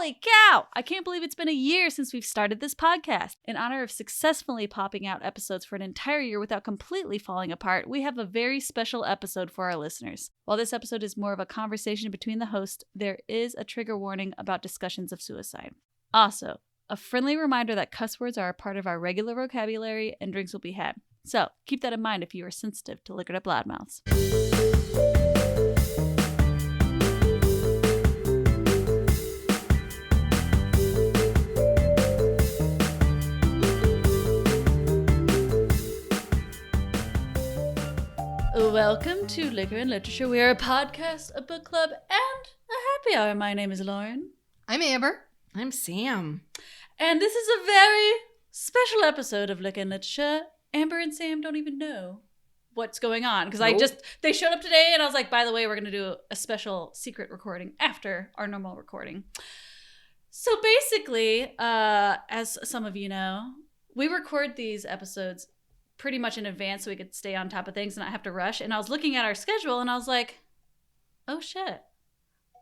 Holy cow! I can't believe it's been a year since we've started this podcast. In honor of successfully popping out episodes for an entire year without completely falling apart, we have a very special episode for our listeners. While this episode is more of a conversation between the hosts, there is a trigger warning about discussions of suicide. Also, a friendly reminder that cuss words are a part of our regular vocabulary and drinks will be had. So, keep that in mind if you are sensitive to liquored up loudmouths. Welcome to Liquor and Literature. We are a podcast, a book club, and a happy hour. My name is Lauren. I'm Amber. I'm Sam. And this is a very special episode of Liquor and Literature. Amber and Sam don't even know what's going on because they showed up today and I was like, by the way, we're going to do a special secret recording after our normal recording. So basically, as some of you know, we record these episodes pretty much in advance so we could stay on top of things and not have to rush. And I was looking at our schedule and I was like, oh shit,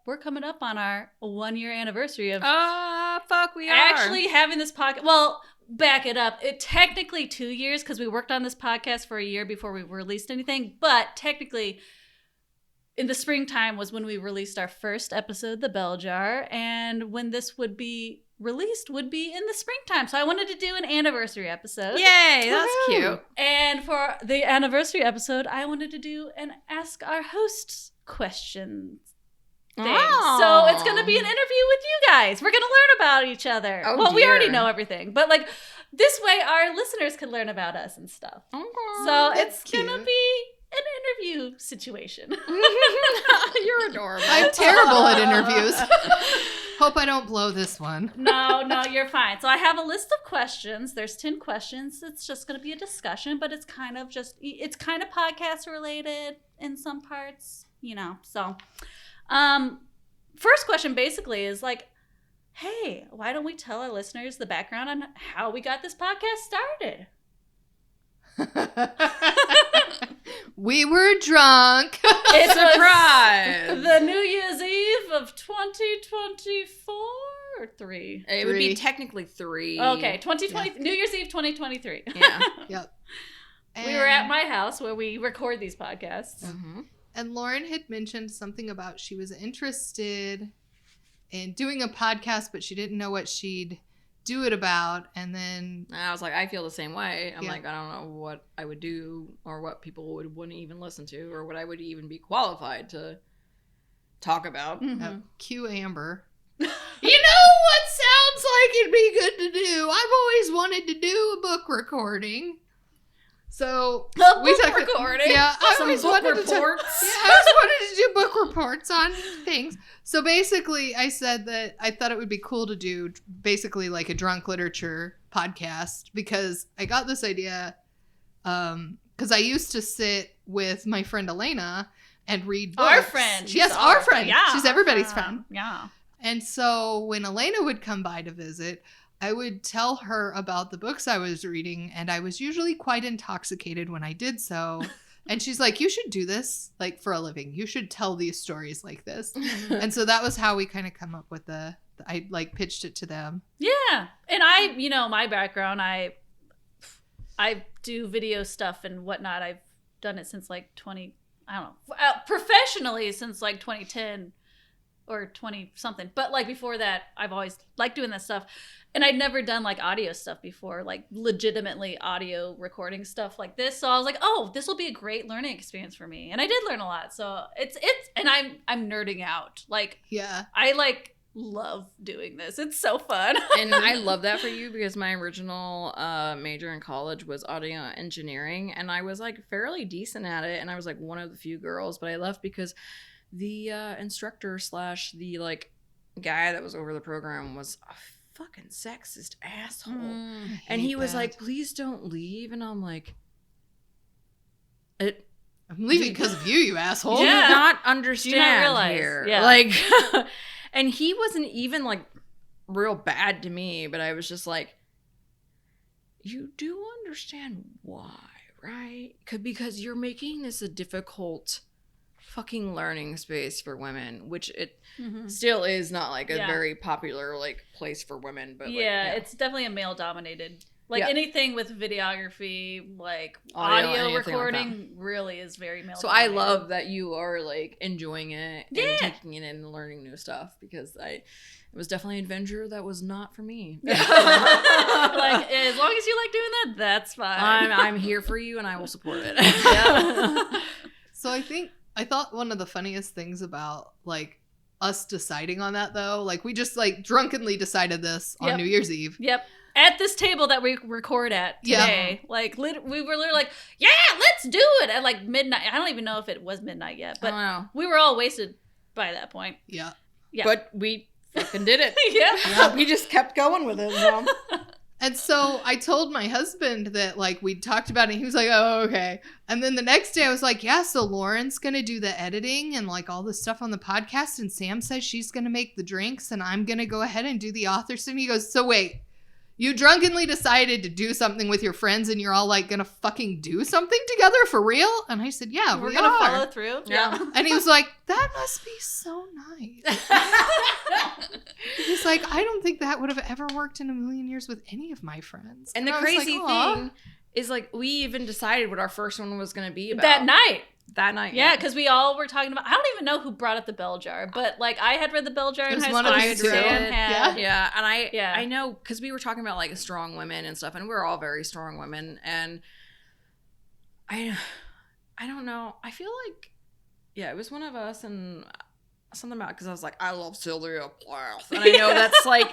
we're coming up on our 1-year anniversary of we are actually having this podcast. Well, back it up. It technically 2 years because we worked on this podcast for a year before we released anything. But technically, in the springtime was when we released our first episode, The Bell Jar, and when this would be released would be in the springtime. So I wanted to do an anniversary episode. Yay, that's Woo-hoo. cute. And for the anniversary episode, I wanted to do an Ask Our Hosts questions thing. Oh. So it's going to be an interview with you guys. We're going to learn about each other. Oh, well, we dear. already know everything, but like this way our listeners can learn about us and stuff. Okay. So that's it's going to cute. be an interview situation. You're adorable. I'm terrible at interviews. Hope I don't blow this one. No, you're fine. So I have a list of questions. There's 10 questions. It's just going to be a discussion, but it's kind of podcast related in some parts, you know. So, first question basically is like, hey, why don't we tell our listeners the background on how we got this podcast started? We were drunk. It's Surprise! the New Year's Eve of 2024 or 3? It would be 3. technically 3. Okay, 2020. New Year's Eve 2023. Yeah. Yep. We were at my house where we record these podcasts. Mm-hmm. And Lauren had mentioned something about she was interested in doing a podcast, but she didn't know what she'd do it about. And then I was like, I feel the same way. I'm Yeah. like, I don't know what I would do or what people wouldn't even listen to or what I would even be qualified to talk about. cue Amber. You know what sounds like it'd be good to do? I've always wanted to do a book recording. So Recording? Yeah, I Some always book wanted reports. I always wanted to do book reports on things. So basically, I said that I thought it would be cool to do basically like a drunk literature podcast because I got this idea because I used to sit with my friend Elena and read books. Our friend. Yes, our friend. Yeah. She's everybody's friend. Yeah. And so when Elena would come by to visit, I would tell her about the books I was reading, and I was usually quite intoxicated when I did so. And she's like, you should do this like for a living. You should tell these stories like this. And so that was how we kind of come up with I like pitched it to them. Yeah. And I, my background, I do video stuff and whatnot. I've done it since like professionally since like 2010 or 20 something. But like before that, I've always liked doing that stuff. And I'd never done like audio stuff before, like legitimately audio recording stuff like this. So I was like, oh, this will be a great learning experience for me. And I did learn a lot. So and I'm nerding out. Like, Yeah. I like love doing this. It's so fun. And I love that for you because my original major in college was audio engineering. And I was like fairly decent at it. And I was like one of the few girls. But I left because the instructor / the like guy that was over the program was a fucking sexist asshole. And he was like, please don't leave. And I'm like, I'm leaving because of you, you asshole. do you Yeah. not understand Do you not realize? here? Yeah. Like, and he wasn't even like real bad to me, but I was just like, you do understand why, right? Because you're making this a difficult fucking learning space for women, which it Mhm. still is not like a Yeah. very popular like place for women, but Yeah, like, it's definitely a male dominated. Like Yeah. anything with videography, like Audio, audio anything like recording, really is very male. So I love that you are like enjoying it and Yeah. taking it in and learning new stuff, because it was definitely an adventure that was not for me. like as long as you like doing that, that's fine. I'm here for you and I will support it. Yeah. So I thought one of the funniest things about like us deciding on that though, like we just like drunkenly decided this on Yep. New Year's Eve. Yep. At this table that we record at today, like we were literally like, yeah, let's do it at like midnight. I don't even know if it was midnight yet, I but don't know. we were all wasted by that point. Yeah. Yeah. But we fucking did it. Yeah. We just kept going with it. So. And so I told my husband that like we talked about it and he was like, oh, okay. And then the next day I was like, yeah, so Lauren's going to do the editing and like all the stuff on the podcast. And Sam says she's going to make the drinks and I'm going to go ahead and do the authors. And he goes, so wait, you drunkenly decided to do something with your friends and you're all like going to fucking do something together for real? And I said, yeah, We're we gonna are. follow through. Yeah. And he was like, that must be so nice. He's like, I don't think that would have ever worked in a million years with any of my friends. And the I was like, crazy "Aw." thing is like we even decided what our first one was going to be about. That night. That night. Yeah, because we all were talking about. I don't even know who brought up the bell jar, but like I had read the bell jar It in was high one school. of I us had too. read it. Had. Yeah, and Yeah. I know because we were talking about like strong women and stuff, and we're all very strong women, and I don't know. I feel like it was one of us and something about because I was like I love Sylvia Plath, and I know that's like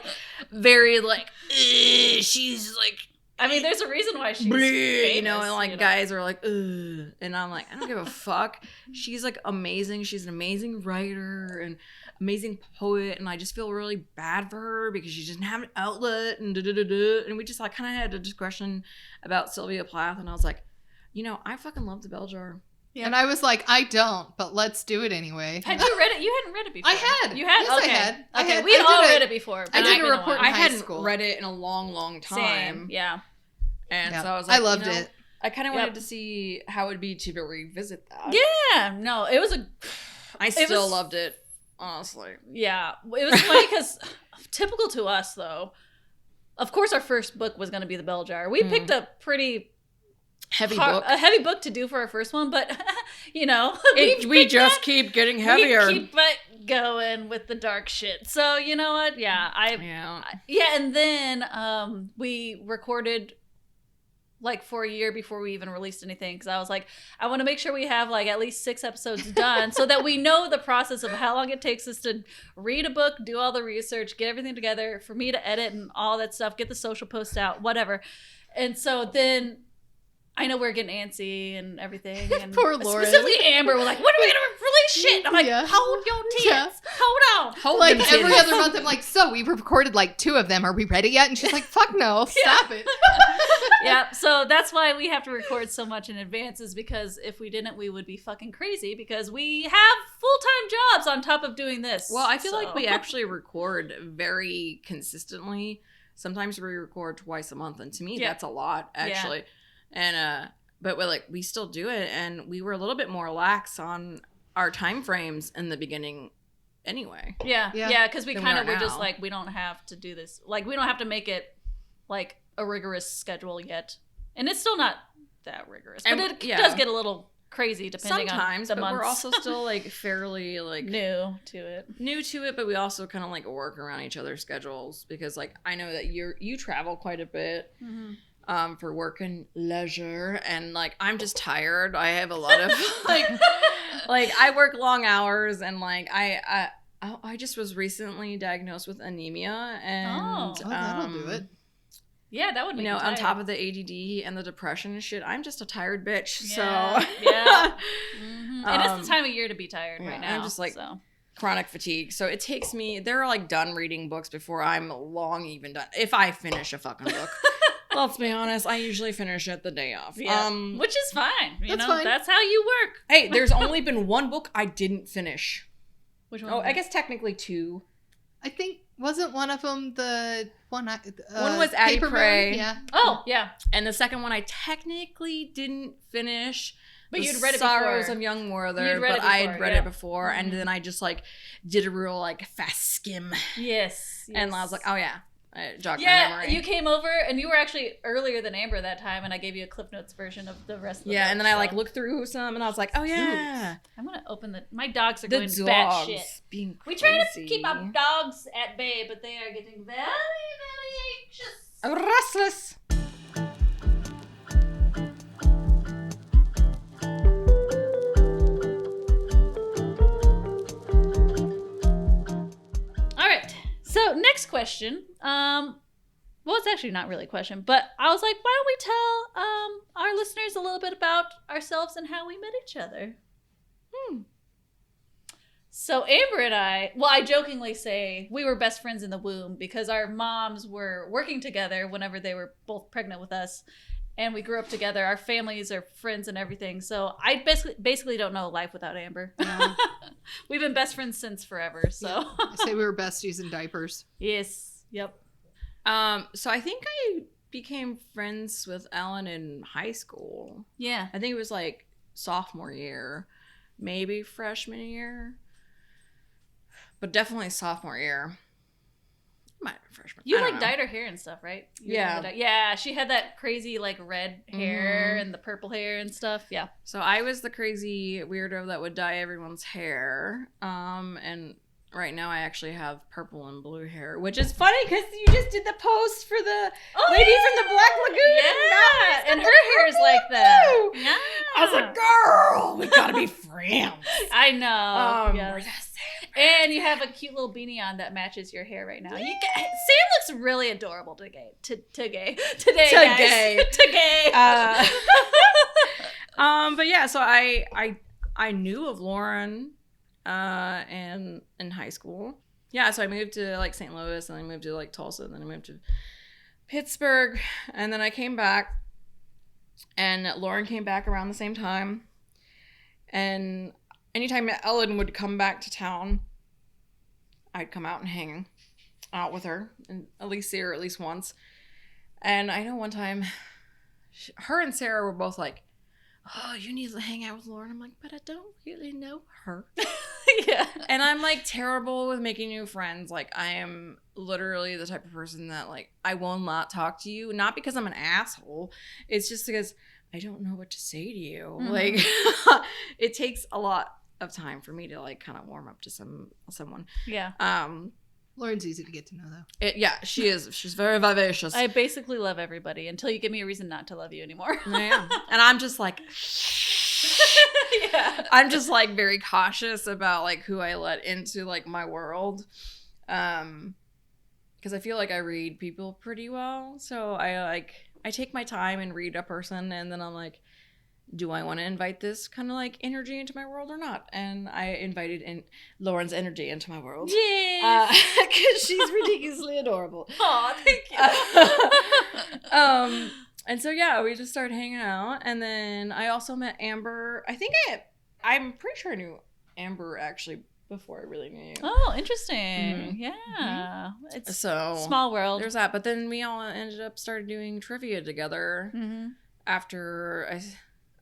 very like she's like. I mean, there's a reason why she's Bleh, famous, and like guys are like, ugh, and I'm like, I don't give a fuck. She's like amazing. She's an amazing writer and amazing poet, and I just feel really bad for her because she doesn't have an outlet and and we just like kind of had a discussion about Sylvia Plath, and I was like, I fucking love the Bell Jar. Yeah. And I was like, I don't, but let's do it anyway. Had you read it? You hadn't read it before. I had. You had? Yes, okay. I had. I Okay, had. we had I all did read a- it before. I but did it's a been report while. in I high hadn't school. read it in a long, long time. Same. Yeah. And Yeah. so I was like, I loved it. I kind of wanted to see how it would be to revisit that. Yeah. No, it was a. I It still was- loved it, honestly. Yeah, it was funny because typical to us though. Of course, our first book was going to be the Bell Jar. We picked a pretty Heavy book. a heavy book to do for our first one, but We just keep getting heavier. We keep it going with the dark shit. So you know what? Yeah, Yeah. and then we recorded like for a year before we even released anything because I was like, I want to make sure we have like at least 6 episodes done so that we know the process of how long it takes us to read a book, do all the research, get everything together, for me to edit and all that stuff, get the social posts out, whatever. And so then I know we're getting antsy and everything. And Poor Lauren. Specifically Amber was like, when are we going to release shit? I'm like, Yeah. hold your tits. Yeah. Hold on. Hold Like them every titties. other month, I'm like, so we recorded like 2 of them. Are we ready yet? And she's like, fuck no, stop it. Yeah, so that's why we have to record so much in advance, is because if we didn't, we would be fucking crazy because we have full-time jobs on top of doing this. Well, I feel like So- we actually record very consistently. Sometimes we record twice a month, and to me, Yeah. that's a lot, actually. And but we still do it, and we were a little bit more lax on our time frames in the beginning, anyway. Yeah, Yeah. because we Than kind we of are were just now. like, we don't have to do this. Like, we don't have to make it like a rigorous schedule yet. And it's still not that rigorous. But And- it yeah. does get a little crazy depending Sometimes, on the but months. we're also still fairly new to it. new to it, but we also kind of work around each other's schedules because I know that you travel quite a bit. Mm-hmm. For work and leisure, and I'm just tired. I have a lot of I work long hours, and I just was recently diagnosed with anemia, and Oh, that'll do it. Yeah, that would be on top of the ADD and the depression and shit, I'm just a tired bitch. Yeah, So yeah. Mm-hmm. And it's the time of year to be tired yeah, right now. I'm just so. chronic fatigue. So it takes me. They're done reading books before I'm long even done. If I finish a fucking book. Let's be honest, I usually finish it the day off. Yeah. Which is fine. That's fine. That's how you work. Hey, there's only been one book I didn't finish. Which one? Oh, was I it? guess technically 2. I think, wasn't one of them the one? One was Addie Paper Prey. Moon? Yeah. Oh, yeah. And the second one I technically didn't finish, But The you'd read it Sorrows before. of Young Mother, You'd read but it I had before, read yeah. it before, and then I just like did a real like fast skim, Yes. and I was like, oh yeah, it jogged my yeah, memory. you came over, and you were actually earlier than Amber that time, and I gave you a Cliff Notes version of the rest of the book, and then I like so. looked through some, and I was like, oh yeah, I'm gonna open my dogs are the going dogs batshit. being We crazy. try to keep our dogs at bay, but they are getting very, very anxious. Restless. All right. So next question. Well, it's actually not really a question, but I was like, why don't we tell our listeners a little bit about ourselves and how we met each other? So Amber and I jokingly say we were best friends in the womb because our moms were working together whenever they were both pregnant with us, and we grew up together. Our families are friends and everything. So I basically don't know life without Amber. Yeah. We've been best friends since forever. So I say we were besties in diapers. yes, yep. So I think I became friends with Ellen in high school. Yeah. I think it was like sophomore year, maybe freshman year, but definitely sophomore year. Might have been freshman. You I don't like know. dyed her hair and stuff, right? You Yeah. remember yeah, she had that crazy like red hair Mhm. and the purple hair and stuff. Yeah. So I was the crazy weirdo that would dye everyone's hair. And right now I actually have purple and blue hair, which is funny because you just did the post for the lady from the Black Lagoon. Yeah, and her hair is like that. blue. Yeah. I was like, girl, we gotta be friends. I know. We're Yes. the same. And you have a cute little beanie on that matches your hair right now. Sam looks really adorable today. Today, guys. Today. But yeah, so I knew of Lauren and in high school. Yeah, so I moved to like St. Louis, and I moved to like Tulsa, and then I moved to Pittsburgh, and then I came back, and Lauren came back around the same time. And anytime Ellen would come back to town, I'd come out and hang out with her and at least see her at least once. And I know one time, her and Sarah were both like, oh, you need to hang out with Lauren. I'm like, but I don't really know her. Yeah. And I'm like terrible with making new friends. Like, I am literally the type of person that like, I will not talk to you. Not because I'm an asshole. It's just because I don't know what to say to you. Mm-hmm. Like, it takes a lot of time for me to like kind of warm up to someone. Yeah. Lauren's easy to get to know, though. Yeah, she is. She's very vivacious. I basically love everybody until you give me a reason not to love you anymore. Yeah. And I'm just like, Yeah. I'm just like very cautious about like who I let into like my world. Because I feel like I read people pretty well. So I take my time and read a person, and then I'm like, do I want to invite this kind of like energy into my world or not? And I invited in Lauren's energy into my world. Yay. Because she's ridiculously adorable. Aw, thank you. And so yeah, we just started hanging out, and then I also met Amber. I'm pretty sure I knew Amber actually before I really knew you. Oh, interesting. Mhm. Yeah. It's So small world. there's that. But then we all ended up started doing trivia together Mm-hmm. after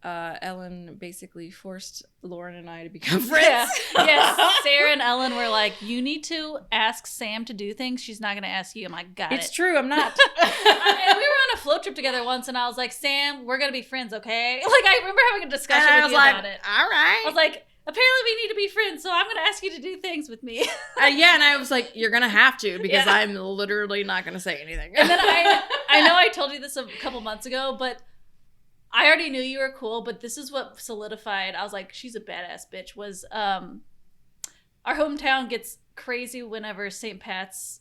Ellen basically forced Lauren and I to become friends. Yeah. Yes. Sarah and Ellen were like, you need to ask Sam to do things. She's not going to ask you. I'm like, got It's it. true. I'm not. And we were on a float trip together once, and I was like, Sam, we're going to be friends, okay? Like, I remember having a discussion And I with was you like, about it. all right. I was like, apparently we need to be friends, so I'm going to ask you to do things with me. Yeah, and I was like, you're gonna have to because Yeah. I'm literally not gonna say anything. And then I know I told you this a couple months ago, but I already knew you were cool, but this is what solidified. I was like, she's a badass bitch. Was our hometown gets crazy whenever St. Pat's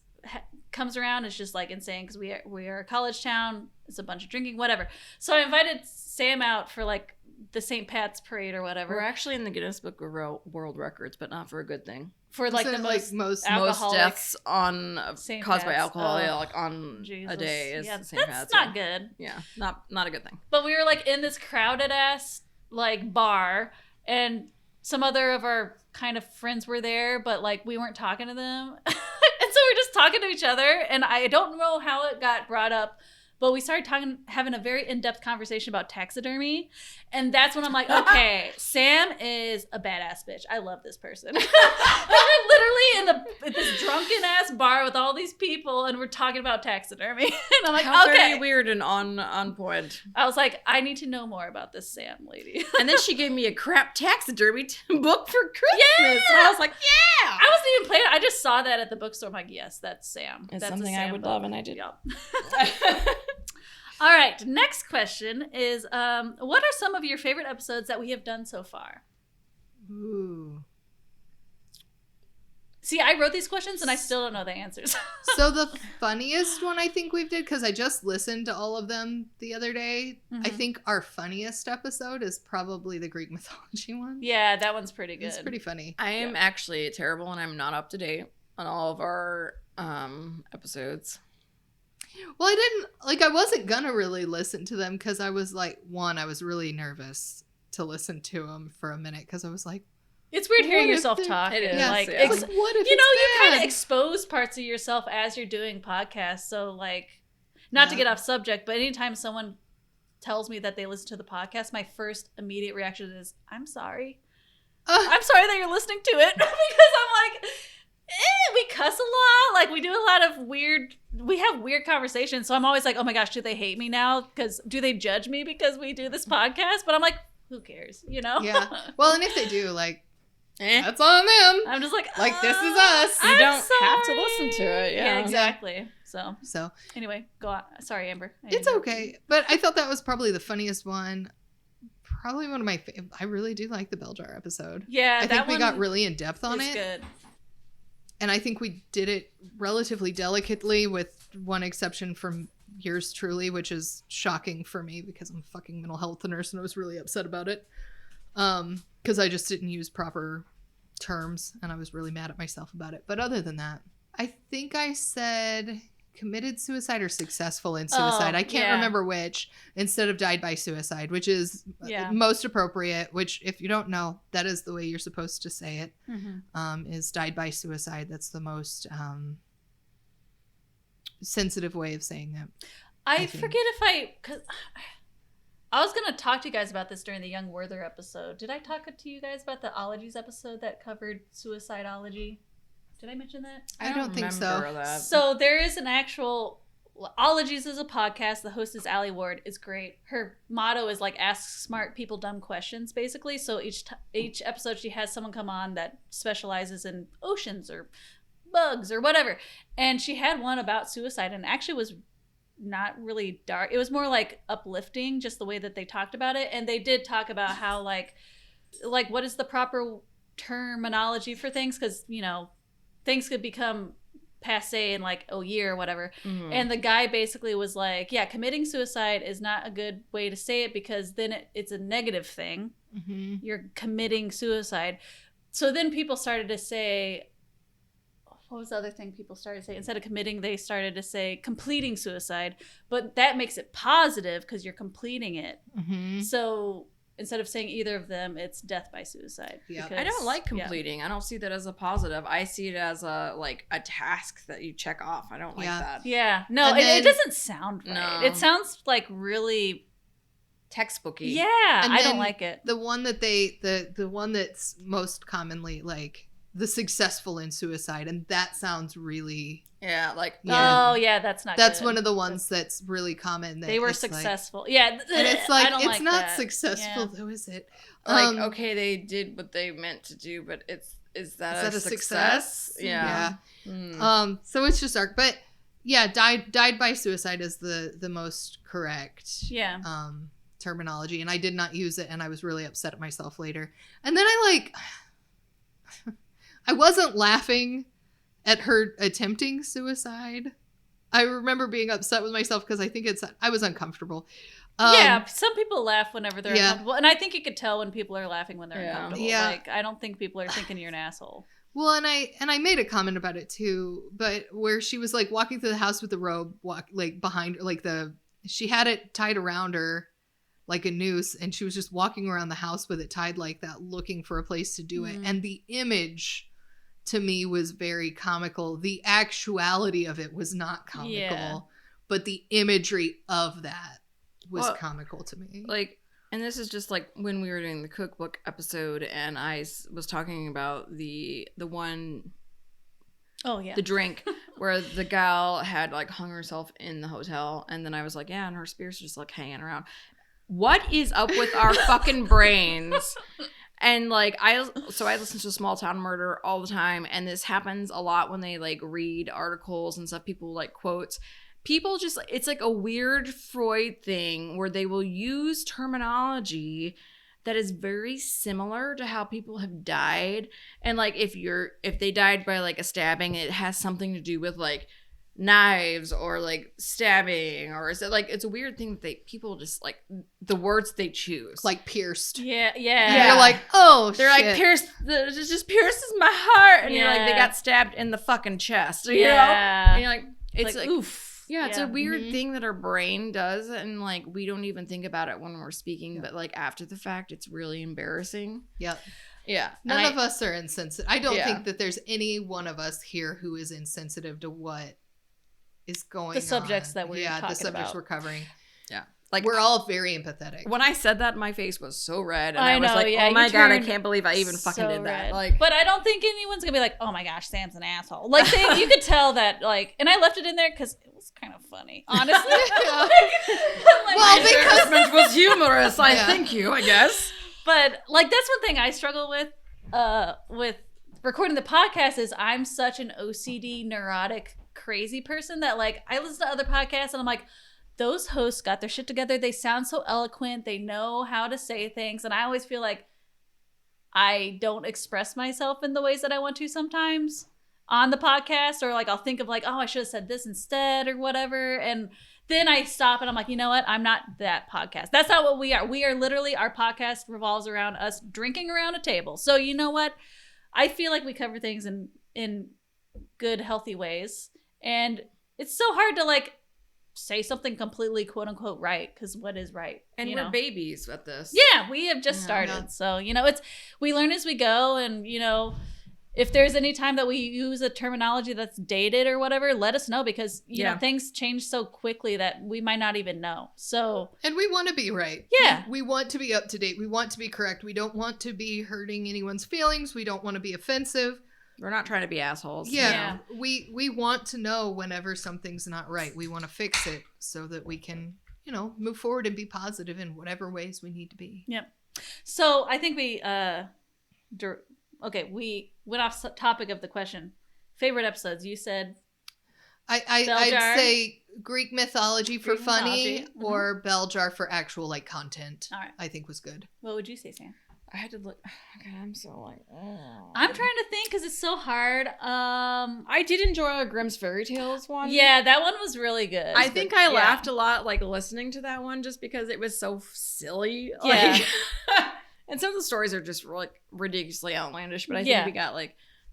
comes around. It's just like insane because we are a college town. It's a bunch of drinking, whatever. So I invited Sam out for like the St. Pat's parade or whatever. We're actually in the Guinness Book of World Records, but not for a good thing. For like So, the like, most most alcoholic deaths on St. caused by Pat's. alcohol, Oh, yeah, like on Jesus. a day is Yeah, the St. that's Pat's. not good. Yeah, not a good thing. But we were like in this crowded ass like bar, and some other of our kind of friends were there, but like we weren't talking to them. And so we're just talking to each other, and I don't know how it got brought up, but we started having a very in-depth conversation about taxidermy, and that's when I'm like, okay, Sam is a badass bitch. I love this person. We're literally in this drunken ass bar with all these people, and we're talking about taxidermy. And I'm like, How okay, very weird and on point. I was like, I need to know more about this Sam lady. And then she gave me a crap taxidermy book for Christmas. Yeah! And I was like, yeah! I wasn't even playing it. I just saw that at the bookstore. I'm like, yes, that's Sam. It's That's something a I Sam would book. love, and I did. Yep. All right. Next question is, what are some of your favorite episodes that we have done so far? Ooh. See, I wrote these questions and I still don't know the answers. So the funniest one I think we've did, because I just listened to all of them the other day, I think our funniest episode is probably the Greek mythology one. Yeah, that one's pretty good. It's pretty funny. I am actually terrible, and I'm not up to date on all of our episodes. Well, I wasn't gonna really listen to them because I was like, I was really nervous to listen to them for a minute because I was like, It's weird hearing What if yourself they- talk. It is, Like, yeah. what if you know, you it's kind of bad? expose parts of yourself as you're doing podcasts. So, like, not to Yeah. get off subject, but anytime someone tells me that they listen to the podcast, my first immediate reaction is, I'm sorry. I'm sorry that you're listening to it. Because I'm like, we cuss a lot. Like, we do a lot of we have weird conversations. So I'm always like, oh my gosh, do they hate me now? Because do they judge me because we do this podcast? But I'm like, who cares? You know? Yeah. Well, and if they do, like, Eh? that's on them. I'm just like, This is us. You I'm don't have to sorry. listen to it, yeah. exactly. So So anyway, go on. Sorry, Amber. it's okay. But I thought that was probably the funniest one. Probably one of my favorite. I really do like the bell jar episode. Yeah, I that think we one got really in depth on is it. good. And I think we did it relatively delicately, with one exception from yours truly, which is shocking for me because I'm a fucking mental health nurse and I was really upset about it. Because I just didn't use proper terms and I was really mad at myself about it. But other than that, I think I said committed suicide or successful in suicide. I can't remember which, instead of died by suicide, which is most appropriate, which if you don't know, that is the way you're supposed to say it. Is died by suicide. That's the most sensitive way of saying that. I forget if because I was going to talk to you guys about this during the Young Werther episode. Did I talk to you guys about the ologies episode that covered suicidology? Did I mention that? I don't think so. remember that. So there is an actual Ologies is a podcast. The host is Allie Ward. It's great. Her motto is like ask smart people dumb questions, basically. So each episode she has someone come on that specializes in oceans or bugs or whatever. And she had one about suicide and actually was not really dark. It was more like uplifting, just the way that they talked about it. And they did talk about how like what is the proper terminology for things, because you know things could become passe in like a year or whatever. And the guy basically was like, yeah, committing suicide is not a good way to say it because then it's a negative thing. You're committing suicide. So then people started to say, what was the other thing people started to say? Instead of committing, they started to say completing suicide. But that makes it positive because you're completing it. So instead of saying either of them, it's death by suicide. Yeah. I don't like completing. I don't see that as a positive. I see it as a task that you check off. I don't like that. Yeah. No, And then- it doesn't sound right. No. It sounds like really Textbooky. Yeah, And I don't then like it. The one that the one that's most commonly like the successful in suicide, and that sounds really Yeah, like Oh, yeah, that's not that's good. one of the ones that's really common. That They were it's like- successful. Yeah. and it's like I don't it's like not that. successful Yeah. though, is it? okay, they did what they meant to do, but is that a success? Yeah. So it's just dark, but yeah, died by suicide is the most correct terminology, and I did not use it, and I was really upset at myself later. And then I wasn't laughing at her attempting suicide. I remember being upset with myself because I think I was uncomfortable. Yeah, some people laugh whenever they're Yeah. uncomfortable. And I think you could tell when people are laughing when they're uncomfortable. Yeah. Like, I don't think people are thinking you're an asshole. Well, and I made a comment about it too, but where she was like walking through the house with the robe, behind her, like she had it tied around her like a noose, and she was just walking around the house with it tied like that, looking for a place to do it. And the image to me was very comical. The actuality of it was not comical. Yeah. but the imagery of that was comical to me. Like, and this is just like when we were doing the cookbook episode, and I was talking about the one, the drink where the gal had like hung herself in the hotel, and then I was like, yeah, and her spear's just like hanging around. What is up with our fucking brains? And like I listen to Small Town Murder all the time, and this happens a lot when they like read articles and stuff. People like quotes. People just, it's like a weird Freud thing where they will use terminology that is very similar to how people have died. And like if they died by like a stabbing, it has something to do with like knives or like stabbing, or is it like, it's a weird thing that people just like the words they choose, like pierced. Yeah. And you're like, oh, they're shit. like pierced. It just pierces my heart, and you're like, they got stabbed in the fucking chest. You know? And you're like, it's like oof. Yeah, it's a weird thing that our brain does, and like we don't even think about it when we're speaking, but like after the fact, it's really embarrassing. Yep. Yeah. None of us are insensitive. I don't think that there's any one of us here who is insensitive to what is going on. The subjects that we're talking the subjects about. we're covering. Yeah. Like we're all very empathetic. When I said that, my face was so red, and I was know, like, yeah, "Oh my you god, I turned can't believe I even fucking so did that!" red. Like, but I don't think anyone's gonna be like, "Oh my gosh, Sam's an asshole." Like, you could tell that. Like, and I left it in there because it was kind of funny, honestly. well, because it was humorous. I thank you, I guess. But like, that's one thing I struggle with recording the podcast is I'm such an OCD, neurotic, crazy person that like I listen to other podcasts and I'm like, those hosts got their shit together. They sound so eloquent. They know how to say things. And I always feel like I don't express myself in the ways that I want to sometimes on the podcast, or like I'll think of like, oh, I should have said this instead or whatever. And then I stop and I'm like, you know what? I'm not that podcast. That's not what we are. We are literally, our podcast revolves around us drinking around a table. So you know what? I feel like we cover things in good, healthy ways. And it's so hard to like say something completely quote unquote right, because what is right? And we're babies at this. Yeah, we have just started. Yeah. So, we learn as we go, and if there's any time that we use a terminology that's dated or whatever, let us know, because you know things change so quickly that we might not even know. So, and we want to be right. Yeah. We want to be up to date. We want to be correct. We don't want to be hurting anyone's feelings. We don't want to be offensive. We're not trying to be assholes. Yeah. We want to know whenever something's not right. We want to fix it so that we can, move forward and be positive in whatever ways we need to be. Yep. So I think we went off topic of the question. Favorite episodes? You said I'd say Greek mythology for funny, or Bell Jar for actual content. All right. I think was good. What would you say, Sam? I had to look. Okay, I'm so like. Oh. I'm trying to think because it's so hard. I did enjoy Grimm's Fairy Tales one. Yeah, that one was really good. I think I laughed a lot listening to that one just because it was so silly. Yeah. And some of the stories are just ridiculously outlandish, but I think we got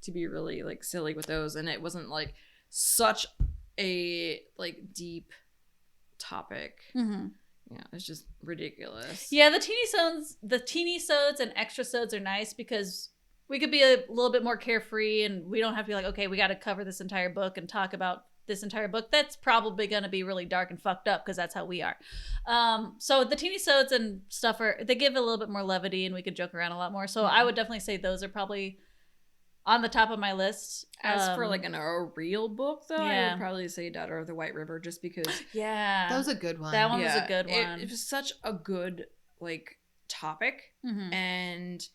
to be really silly with those, and it wasn't such a deep topic. Mm-hmm. Yeah, it's just ridiculous. Yeah, the teeny-sodes and extra-sodes are nice because we could be a little bit more carefree, and we don't have to be okay, we got to cover this entire book and talk about this entire book. That's probably going to be really dark and fucked up because that's how we are. So the teeny-sodes and stuff they give a little bit more levity, and we could joke around a lot more. So I would definitely say those are probably on the top of my list. As for a real book, though, I would probably say Daughter of the White River, just because. Yeah, that was a good one. That one was a good one. It was such a good topic, and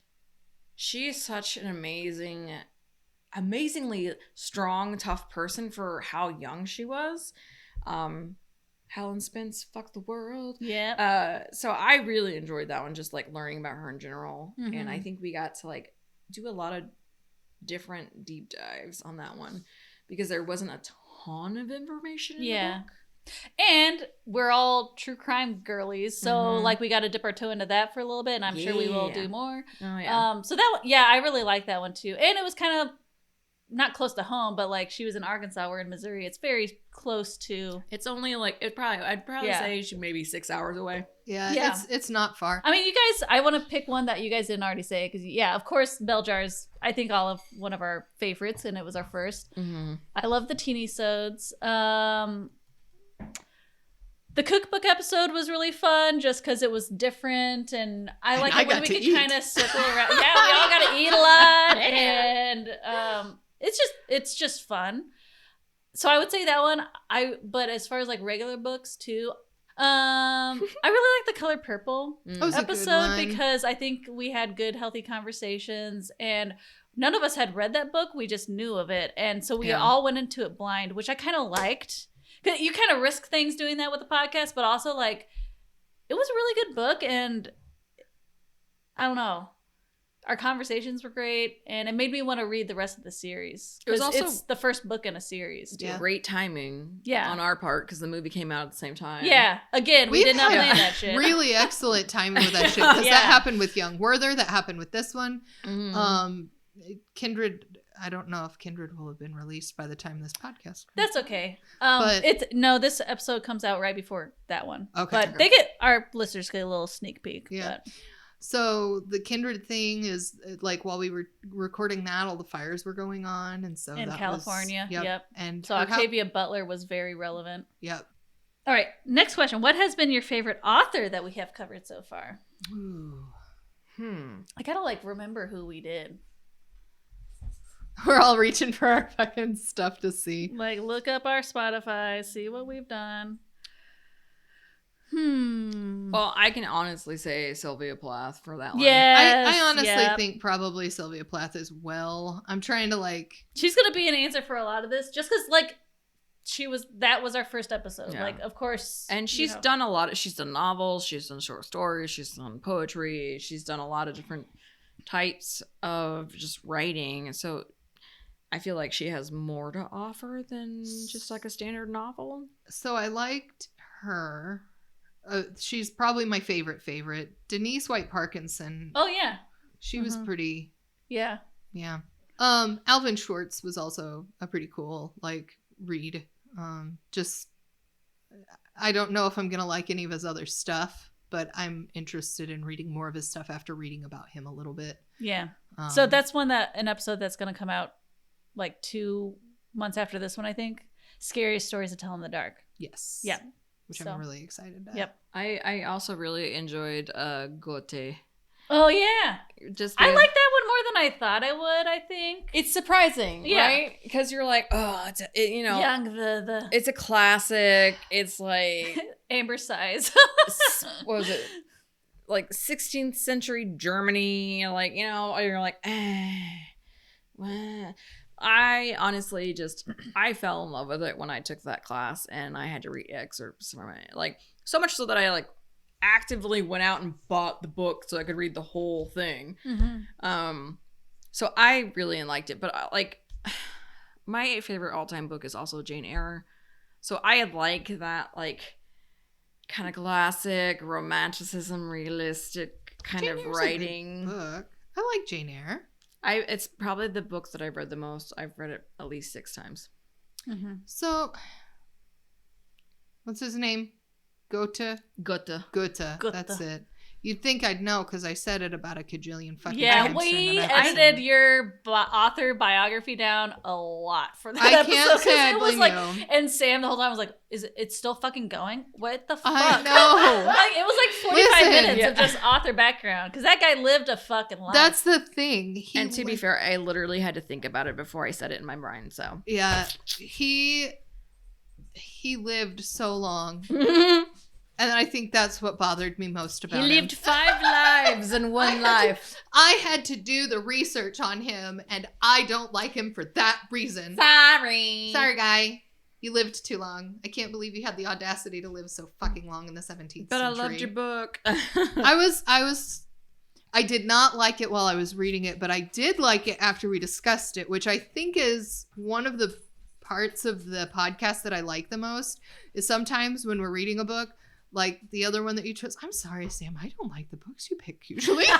she is such an amazingly strong, tough person for how young she was. Helen Spence, fuck the world. Yeah. So I really enjoyed that one, just learning about her in general, and I think we got to do a lot of different deep dives on that one because there wasn't a ton of information in the book. And we're all true crime girlies, so we got to dip our toe into that for a little bit, and I'm sure we will do more. Oh yeah. So that I really like that one too, and it was kind of not close to home, but she was in Arkansas, we're in Missouri. It's very close to. It's only I'd probably say she maybe 6 hours away. Yeah. It's not far. I mean, you guys, I want to pick one that you guys didn't already say, because of course, Bell Jar's, I think, one of our favorites, and it was our first. I love the teeny-sodes. The cookbook episode was really fun just because it was different, and I like it when we could kind of circle around. Yeah, we all got to eat a lot, and it's just fun. So I would say that one. But as far as like regular books too, I really like the Color Purple episode because I think we had good, healthy conversations, and none of us had read that book. We just knew of it, and so we all went into it blind, which I kind of liked. You kind of risk things doing that with the podcast, but also like it was a really good book, and I don't know, our conversations were great, and it made me want to read the rest of the series. It was also it's the first book in a series. Yeah. Great timing, on our part because the movie came out at the same time. Yeah, again, we did not plan that shit. Really excellent timing with that shit because that happened with Young Werther, that happened with this one. Kindred. I don't know if Kindred will have been released by the time this podcast. That's okay. This episode comes out right before that one. Okay. But our listeners get a little sneak peek. Yeah. But. So the Kindred thing is like while we were recording that, all the fires were going on, and so in California. Yep. And so Octavia Butler was very relevant. Yep. All right. Next question: what has been your favorite author that we have covered so far? Ooh. I gotta like remember who we did. We're all reaching for our fucking stuff to see. Like, look up our Spotify, see what we've done. Well, I can honestly say Sylvia Plath for that one. Yeah, I honestly think probably Sylvia Plath as well. I'm trying to like... She's going to be an answer for a lot of this, just because, like, that was our first episode. Yeah. Like, of course. And she's done a lot. She's done novels, she's done short stories, she's done poetry, she's done a lot of different types of just writing. So I feel like she has more to offer than just like a standard novel. So I liked her. She's probably my favorite. Denise White Parkinson. Oh, yeah. She was pretty. Yeah. Yeah. Alvin Schwartz was also a pretty cool, like, read. I don't know if I'm going to like any of his other stuff, but I'm interested in reading more of his stuff after reading about him a little bit. Yeah. So that's an episode that's going to come out like 2 months after this one, I think. Scariest Stories to Tell in the Dark. Yes. Yeah. Which I'm really excited about. Yep. I also really enjoyed Goethe. Oh, yeah. I like that one more than I thought I would, I think. It's surprising, right? Because you're like, Young, it's a classic. It's like... Amber sighs. What was it? Like 16th century Germany, like, you're like, well. I honestly I fell in love with it when I took that class, and I had to read excerpts from it. Like, so much so that I, like, actively went out and bought the book so I could read the whole thing. So I really liked it. But, like, my favorite all-time book is also Jane Eyre. So I like that, like, kind of classic romanticism, realistic kind of writing. Book. I like Jane Eyre. It's probably the book that I've read the most. I've read it at least 6 times. So, what's his name? Goethe. That's it. You'd think I'd know because I said it about a cajillion fucking times. Yeah, we edited your author biography down a lot for that episode. I can't say I blame you. And Sam the whole time was like, it's still fucking going? What the fuck? I know. Like, it was like 45 minutes of just author background because that guy lived a fucking life. That's the thing. And to be fair, I literally had to think about it before I said it in my brain. So yeah, he lived so long. And I think that's what bothered me most about him. He lived 5 lives in one life. I had to do the research on him, and I don't like him for that reason. Sorry, guy. You lived too long. I can't believe you had the audacity to live so fucking long in the 17th century. But I loved your book. I did not like it while I was reading it, but I did like it after we discussed it, which I think is one of the parts of the podcast that I like the most, is sometimes when we're reading a book, like the other one that you chose. I'm sorry, Sam. I don't like the books you pick usually. It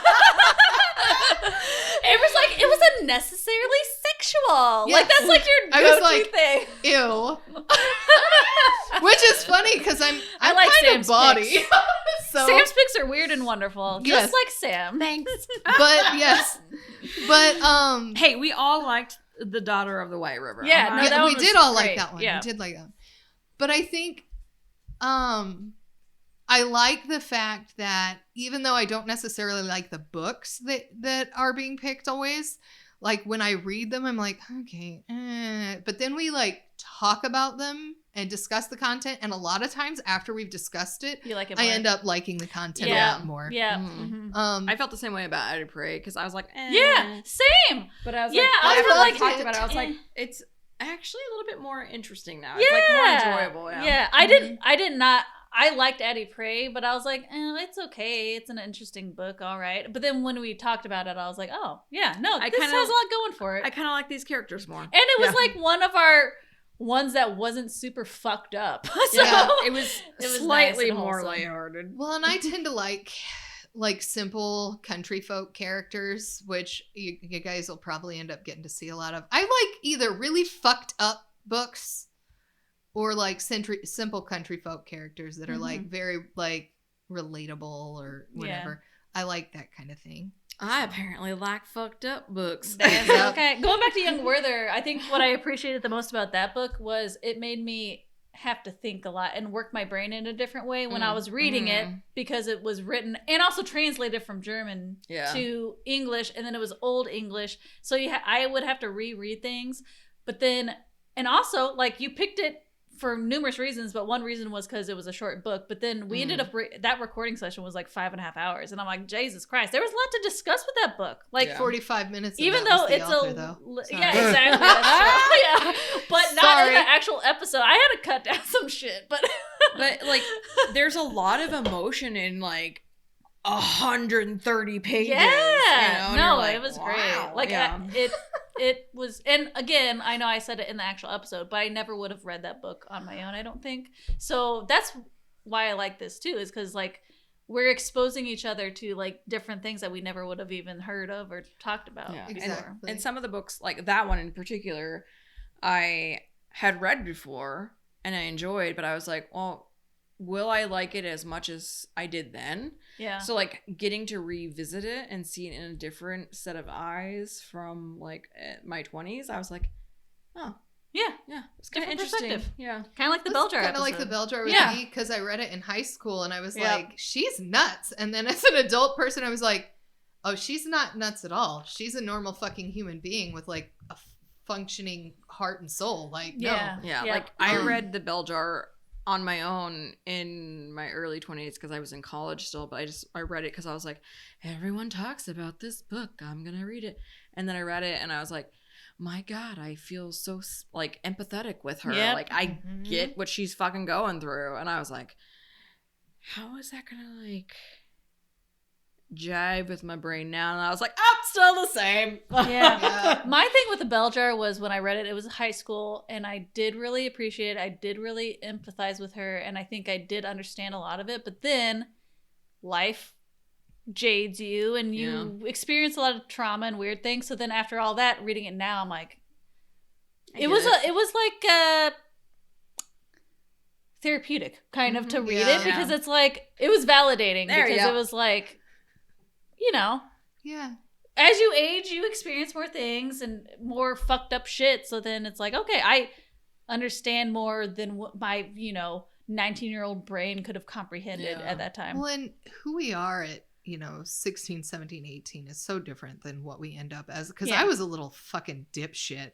was like, it was unnecessarily sexual. Yes. Like, that's like your go-to thing. Ew. Which is funny because I'm like kind Sam's of body. So, Sam's picks are weird and wonderful. Just like Sam. Thanks. But yes. But hey, we all liked The Daughter of the White River. Yeah, no, that we one did was all great. like that one. Yeah. We did like that. But I think I like the fact that even though I don't necessarily like the books that are being picked always, like when I read them, I'm like, okay, but then we like talk about them and discuss the content, and a lot of times after we've discussed it, You like it I more. end up liking the content a Yeah. lot more. Yeah. Mm. Mhm. I felt the same way about Added Prey because I was like, Yeah, same. But I was Yeah, like, I after felt we like talked it- about it, I was like, eh. it's actually a little bit more interesting now. Yeah. It's like more enjoyable. Yeah. I did not. I liked Addie Prey, but I was like, it's okay. It's an interesting book, all right. But then when we talked about it, I was like, oh, yeah, no, I this kinda- has a lot going for it. I kind of like these characters more. And it was Yeah. like one of our ones that wasn't super fucked up. So Yeah, it was slightly nice and more wholesome. lighthearted. Well, and I tend to like simple country folk characters, which you guys will probably end up getting to see a lot of. I like either really fucked up books or like simple country folk characters that are like very like relatable or whatever. I like that kind of thing. I apparently like fucked up books. That's okay. Going back to Young Werther, I think what I appreciated the most about that book was it made me have to think a lot and work my brain in a different way when I was reading it, because it was written and also translated from German to English, and then it was Old English, so I would have to reread things. But then, and also like you picked it for numerous reasons, but one reason was because it was a short book. But then we ended up that recording session was like 5.5 hours, and I'm like, Jesus Christ, there was a lot to discuss with that book. Like 45 minutes. Of even that though was the it's author, a though. yeah, exactly. That's true. Yeah, but not Sorry. in the actual episode. I had to cut down some shit, but like, there's a lot of emotion in like 130 pages. yeah, you know? And no, you're like, it was wow. great. Like it was, and again, I know I said it in the actual episode, but I never would have read that book on my own, I don't think. So that's why I like this too, is because like we're exposing each other to like different things that we never would have even heard of or talked about. Yeah, exactly. And some of the books, like that one in particular, I had read before and I enjoyed, but I was like, well, will I like it as much as I did then? Yeah. So like getting to revisit it and see it in a different set of eyes from like my 20s, I was like, oh yeah, it's kind of Different interesting. perspective. Yeah, Kind of like the Bell Jar Kind of episode. like the Bell Jar with Yeah. me, because I read it in high school and I was Yep. like, she's nuts. And then as an adult person, I was like, oh, she's not nuts at all. She's a normal fucking human being with like a functioning heart and soul. Like, Yeah. no. yeah. Yeah. Like I read the Bell Jar on my own in my early 20s because I was in college still, but I read it because I was like, everyone talks about this book, I'm gonna read it. And then I read it and I was like, my God, I feel so like empathetic with her. Yep. Like I get what she's fucking going through. And I was like, how is that gonna like jive with my brain now? And I was like, oh, still the same. Yeah. My thing with the Bell Jar was when I read it, it was high school, and I did really appreciate it. I did really empathize with her, and I think I did understand a lot of it. But then life jades you, and you experience a lot of trauma and weird things. So then after all that, reading it now, I'm like, it was like therapeutic kind of to read it, because it's like, it was validating because it was like, you know, Yeah. as you age, you experience more things and more fucked up shit. So then it's like, okay, I understand more than what my, 19-year-old brain could have comprehended at that time. Well, and who we are at, 16, 17, 18 is so different than what we end up as. Because I was a little fucking dipshit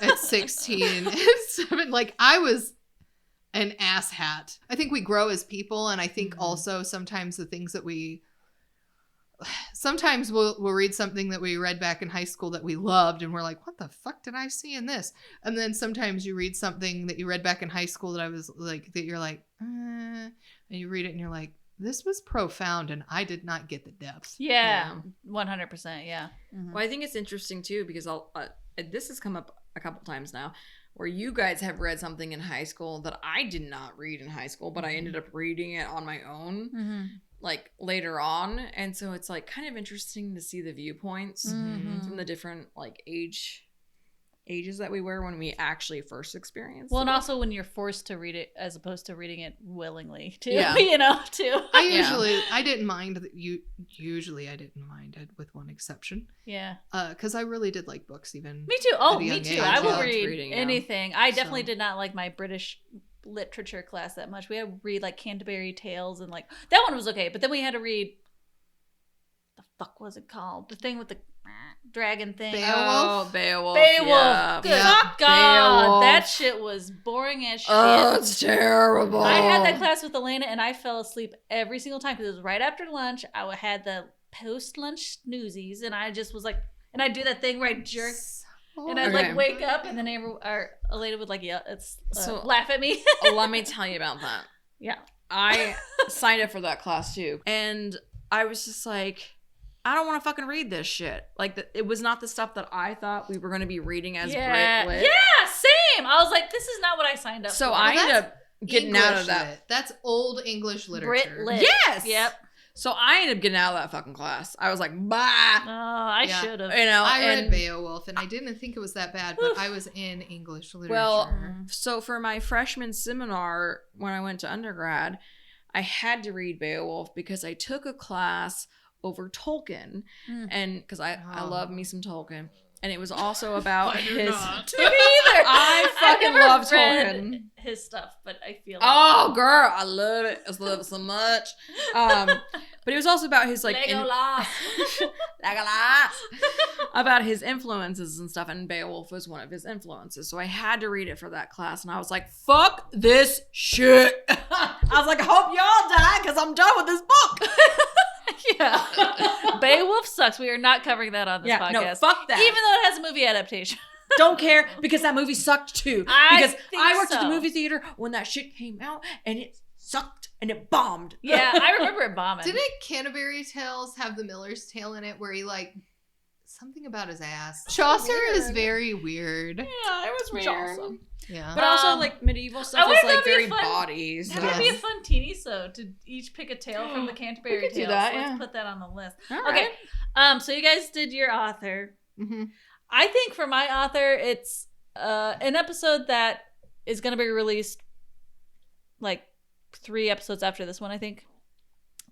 at 16 and 7. Like, I was an asshat. I think we grow as people, and I think also sometimes the things that sometimes we'll read something that we read back in high school that we loved, and we're like, what the fuck did I see in this? And then sometimes you read something that you read back in high school that I was like, that you're like, and you read it and you're like, this was profound and I did not get the depth. Yeah. 100%. Yeah. Mm-hmm. Well, I think it's interesting too, because this has come up a couple times now, where you guys have read something in high school that I did not read in high school, but I ended up reading it on my own, like later on. And so it's like kind of interesting to see the viewpoints from the different like ages that we were when we actually first experienced. Well, and also when you're forced to read it as opposed to reading it willingly too, Yeah. too. I didn't mind that usually I didn't mind it, with one exception. Yeah. Because I really did like books even. Me too. Oh, at a me young too. age. I will Yeah. read Reading, anything. I definitely So. did not like my British literature class that much. We had to read like Canterbury Tales and like that one was okay, but then we had to read the fuck was it called? The thing with the dragon thing. Beowulf? Oh, Beowulf. Beowulf. Yeah. Good Yeah. God, Beowulf. that shit was boring as shit. Oh, it's terrible. I had that class with Elena, and I fell asleep every single time because it was right after lunch. I had the post-lunch snoozies, and I just was like, and I'd do that thing where I jerk, and I'd Okay. like wake up, and then Elena would like yell, So- laugh at me. Let me tell you about that. Yeah. I signed up for that class too. And I was just like, I don't want to fucking read this shit. Like, it was not the stuff that I thought we were going to be reading as Yeah, Brit lit. yeah, same. I was like, this is not what I signed up So for. I ended that's up getting out of that. Lit. That's old English literature. Brit lit. Yes! Yep. So I ended up getting out of that fucking class. I was like, bah! Oh, I Yeah. should have. You know, I read and Beowulf, and I didn't think it was that bad, but Oof. I was in English literature. well, so for my freshman seminar when I went to undergrad, I had to read Beowulf because I took a class over Tolkien, Mm. and because I Oh. love me some Tolkien, and it was also about I do his. not. Me either. I fucking never love read Tolkien. his stuff, but I feel like Oh, girl, I love it. I love it so much. But it was also about his Legolas. Legolas. About his influences and stuff, and Beowulf was one of his influences. So I had to read it for that class, and I was like, "Fuck this shit." I was like, "I hope y'all die because I'm done with this book." Yeah. Beowulf sucks. We are not covering that on this Yeah, podcast. no, fuck that. Even though it has a movie adaptation. Don't care because that movie sucked too. I Because think I worked at the so. movie theater when that shit came out, and it sucked and it bombed. Yeah, I remember it bombing. Didn't Canterbury Tales have the Miller's Tale in it where he like something about his ass? Chaucer is weird. very weird. Yeah, it was weird. Awesome. Yeah. But also, Um, like, medieval I stuff wonder is, if like, that'd be very fun- bodies. That Yes. would be a fun teeny so to each pick a tale from the Canterbury We could do Tales. that, Let's yeah. put that on the list. All Okay. right. So you guys did your author. hmm I think for my author, it's an episode that is going to be released like 3 episodes after this one, I think.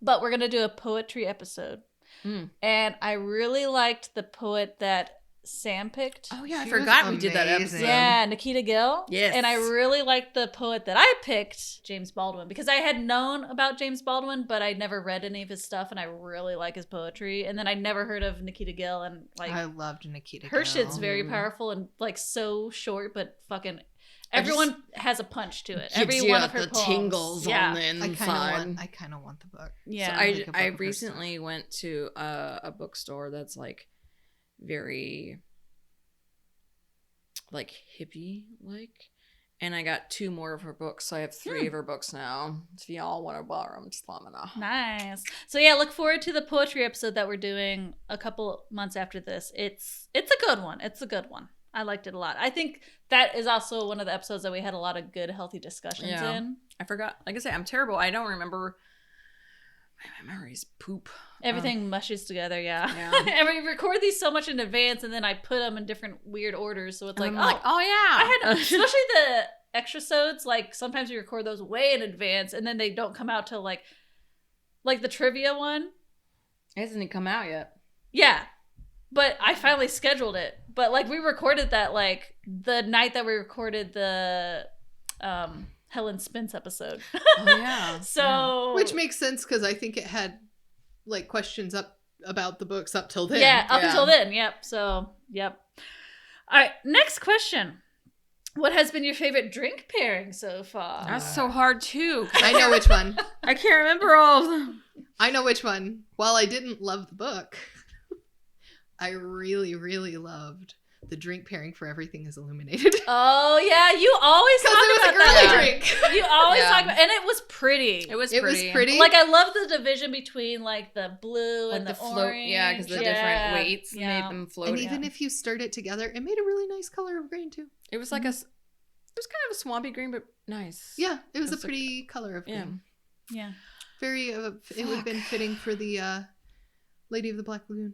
But we're going to do a poetry episode. Mm. And I really liked the poet that Sam picked. Oh, yeah, I She forgot was we did that amazing. episode. Yeah, Nikita Gill. Yes. And I really liked the poet that I picked, James Baldwin, because I had known about James Baldwin, but I'd never read any of his stuff, and I really like his poetry. And then I'd never heard of Nikita Gill, and like I loved Nikita. her Gill. shit's very Mhm. powerful and like so short, but fucking I just- everyone has a punch to it. Gives Every you one of her the poems. tingles yeah. on the inside. I kind of want the book. Yeah. So like a I book of her recently went to a bookstore that's like very like hippie like, and I got 2 more of her books. So I have 3 of her books now. If y'all want to borrow them, just let me know. Nice. So yeah, look forward to the poetry episode that we're doing a couple months after this. It's a good one. It's a good one. I liked it a lot. I think that is also one of the episodes that we had a lot of good, healthy discussions Yeah. in. I forgot. Like I say, I'm terrible. I don't remember. My memory's poop. Everything mushes together, yeah. Yeah. And we record these so much in advance, and then I put them in different weird orders. So it's like, And I'm oh yeah. I had, especially the extrasodes, like sometimes we record those way in advance and then they don't come out till like the trivia one. It hasn't come out yet. Yeah. But I finally scheduled it. But like we recorded that like the night that we recorded the Helen Spence episode. Oh yeah. So Which makes sense because I think it had like questions up about the books up till then. yeah, up Yeah. until then. Yep. So, yep. All right, next question. What has been your favorite drink pairing so far? That's so hard too. I know which one. I can't remember all of them. I know which one. While I didn't love the book, I really, really loved the drink pairing for Everything is Illuminated. Oh yeah, you always Because talk it was about a girly that. drink. You always Yeah. talk about, and it was pretty. It was It was pretty. pretty. Like I love the division between like the blue Like and the the float, orange. yeah, because the different weights made them float. And even if you stirred it together, it made a really nice color of green too. It was like it was kind of a swampy green, but nice. Yeah, it was a It's like- pretty color of green. Yeah. Yeah. Very, it would have been fitting for the Lady of the Black Lagoon.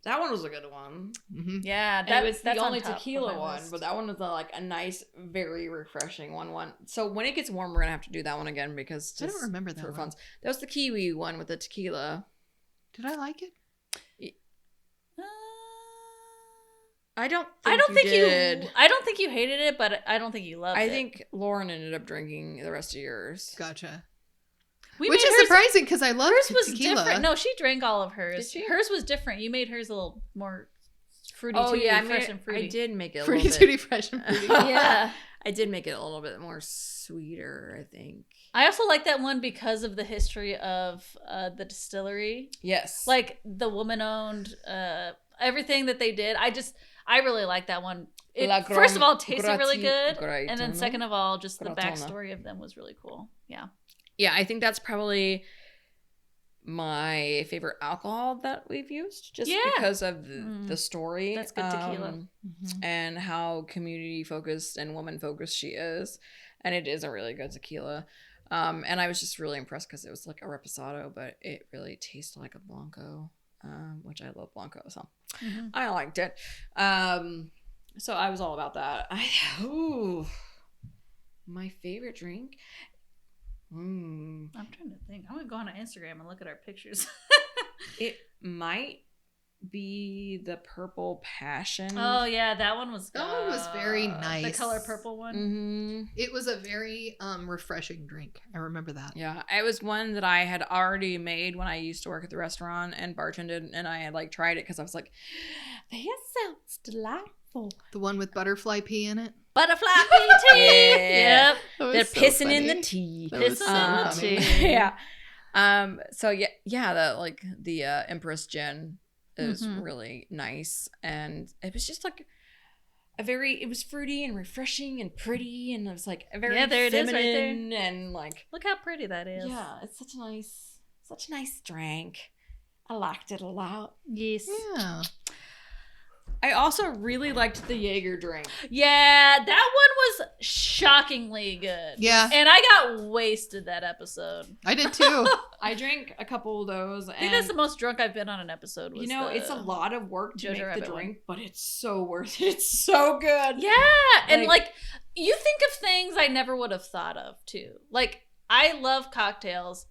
That one was a good one. Mm-hmm. Yeah, And that it was that's the on only top of tequila my one, list. but that one was like a nice, very refreshing one. So when it gets warm, we're gonna have to do that one again because I just don't remember that for one. fun. That was the kiwi one with the tequila. Did I like it? I don't think you hated it, but I don't think you loved it. I think Lauren ended up drinking the rest of yours. Gotcha. Which is surprising because I love hers was tequila. different. No, she drank all of hers. Did she? Hers was different. You made hers a little more fruity. Fresh and fruity. I did make it a Fruity, little tutti, bit. fresh, and fruity. Yeah. I did make it a little bit more sweeter, I think. I also like that one because of the history of the distillery. Yes. Like the woman owned everything that they did. I really like that one. First of all, it tasted really good. And then second of all, just the backstory of them was really cool. Yeah. Yeah, I think that's probably my favorite alcohol that we've used just because of the story. That's good tequila. And how community focused and woman focused she is. And it is a really good tequila. And I was just really impressed because it was like a reposado, but it really tasted like a Blanco, which I love Blanco. So I liked it. So I was all about that. My favorite drink. I'm trying to think. I'm gonna go on Instagram and look at our pictures. It might be the Purple Passion. Oh yeah, that one was. That one was very nice. The color purple one. Mm-hmm. It was a very refreshing drink. I remember that. Yeah, it was one that I had already made when I used to work at the restaurant and bartended, and I had like tried it because I was like, "This sounds delightful." The one with butterfly pea in it. Butterfly pea tea. Yeah. Yep. They're pissing in the tea. Pissing in the tea. Yeah. So the Empress Gin is really nice, and it was just like it was fruity and refreshing and pretty, and it was like a very there it is right there. and like Look how pretty that is. yeah, it's such a nice drink. I liked it a lot. Yes. Yeah. I also really liked the Jaeger drink. Yeah, that one was shockingly good. Yeah. And I got wasted that episode. I did too. I drank a couple of those. I think that's the most drunk I've been on an episode. Was it's a lot of work to Jojo make the Rabbit drink, but it's so worth it. It's so good. Yeah, and like you think of things I never would have thought of too. Like I love cocktails.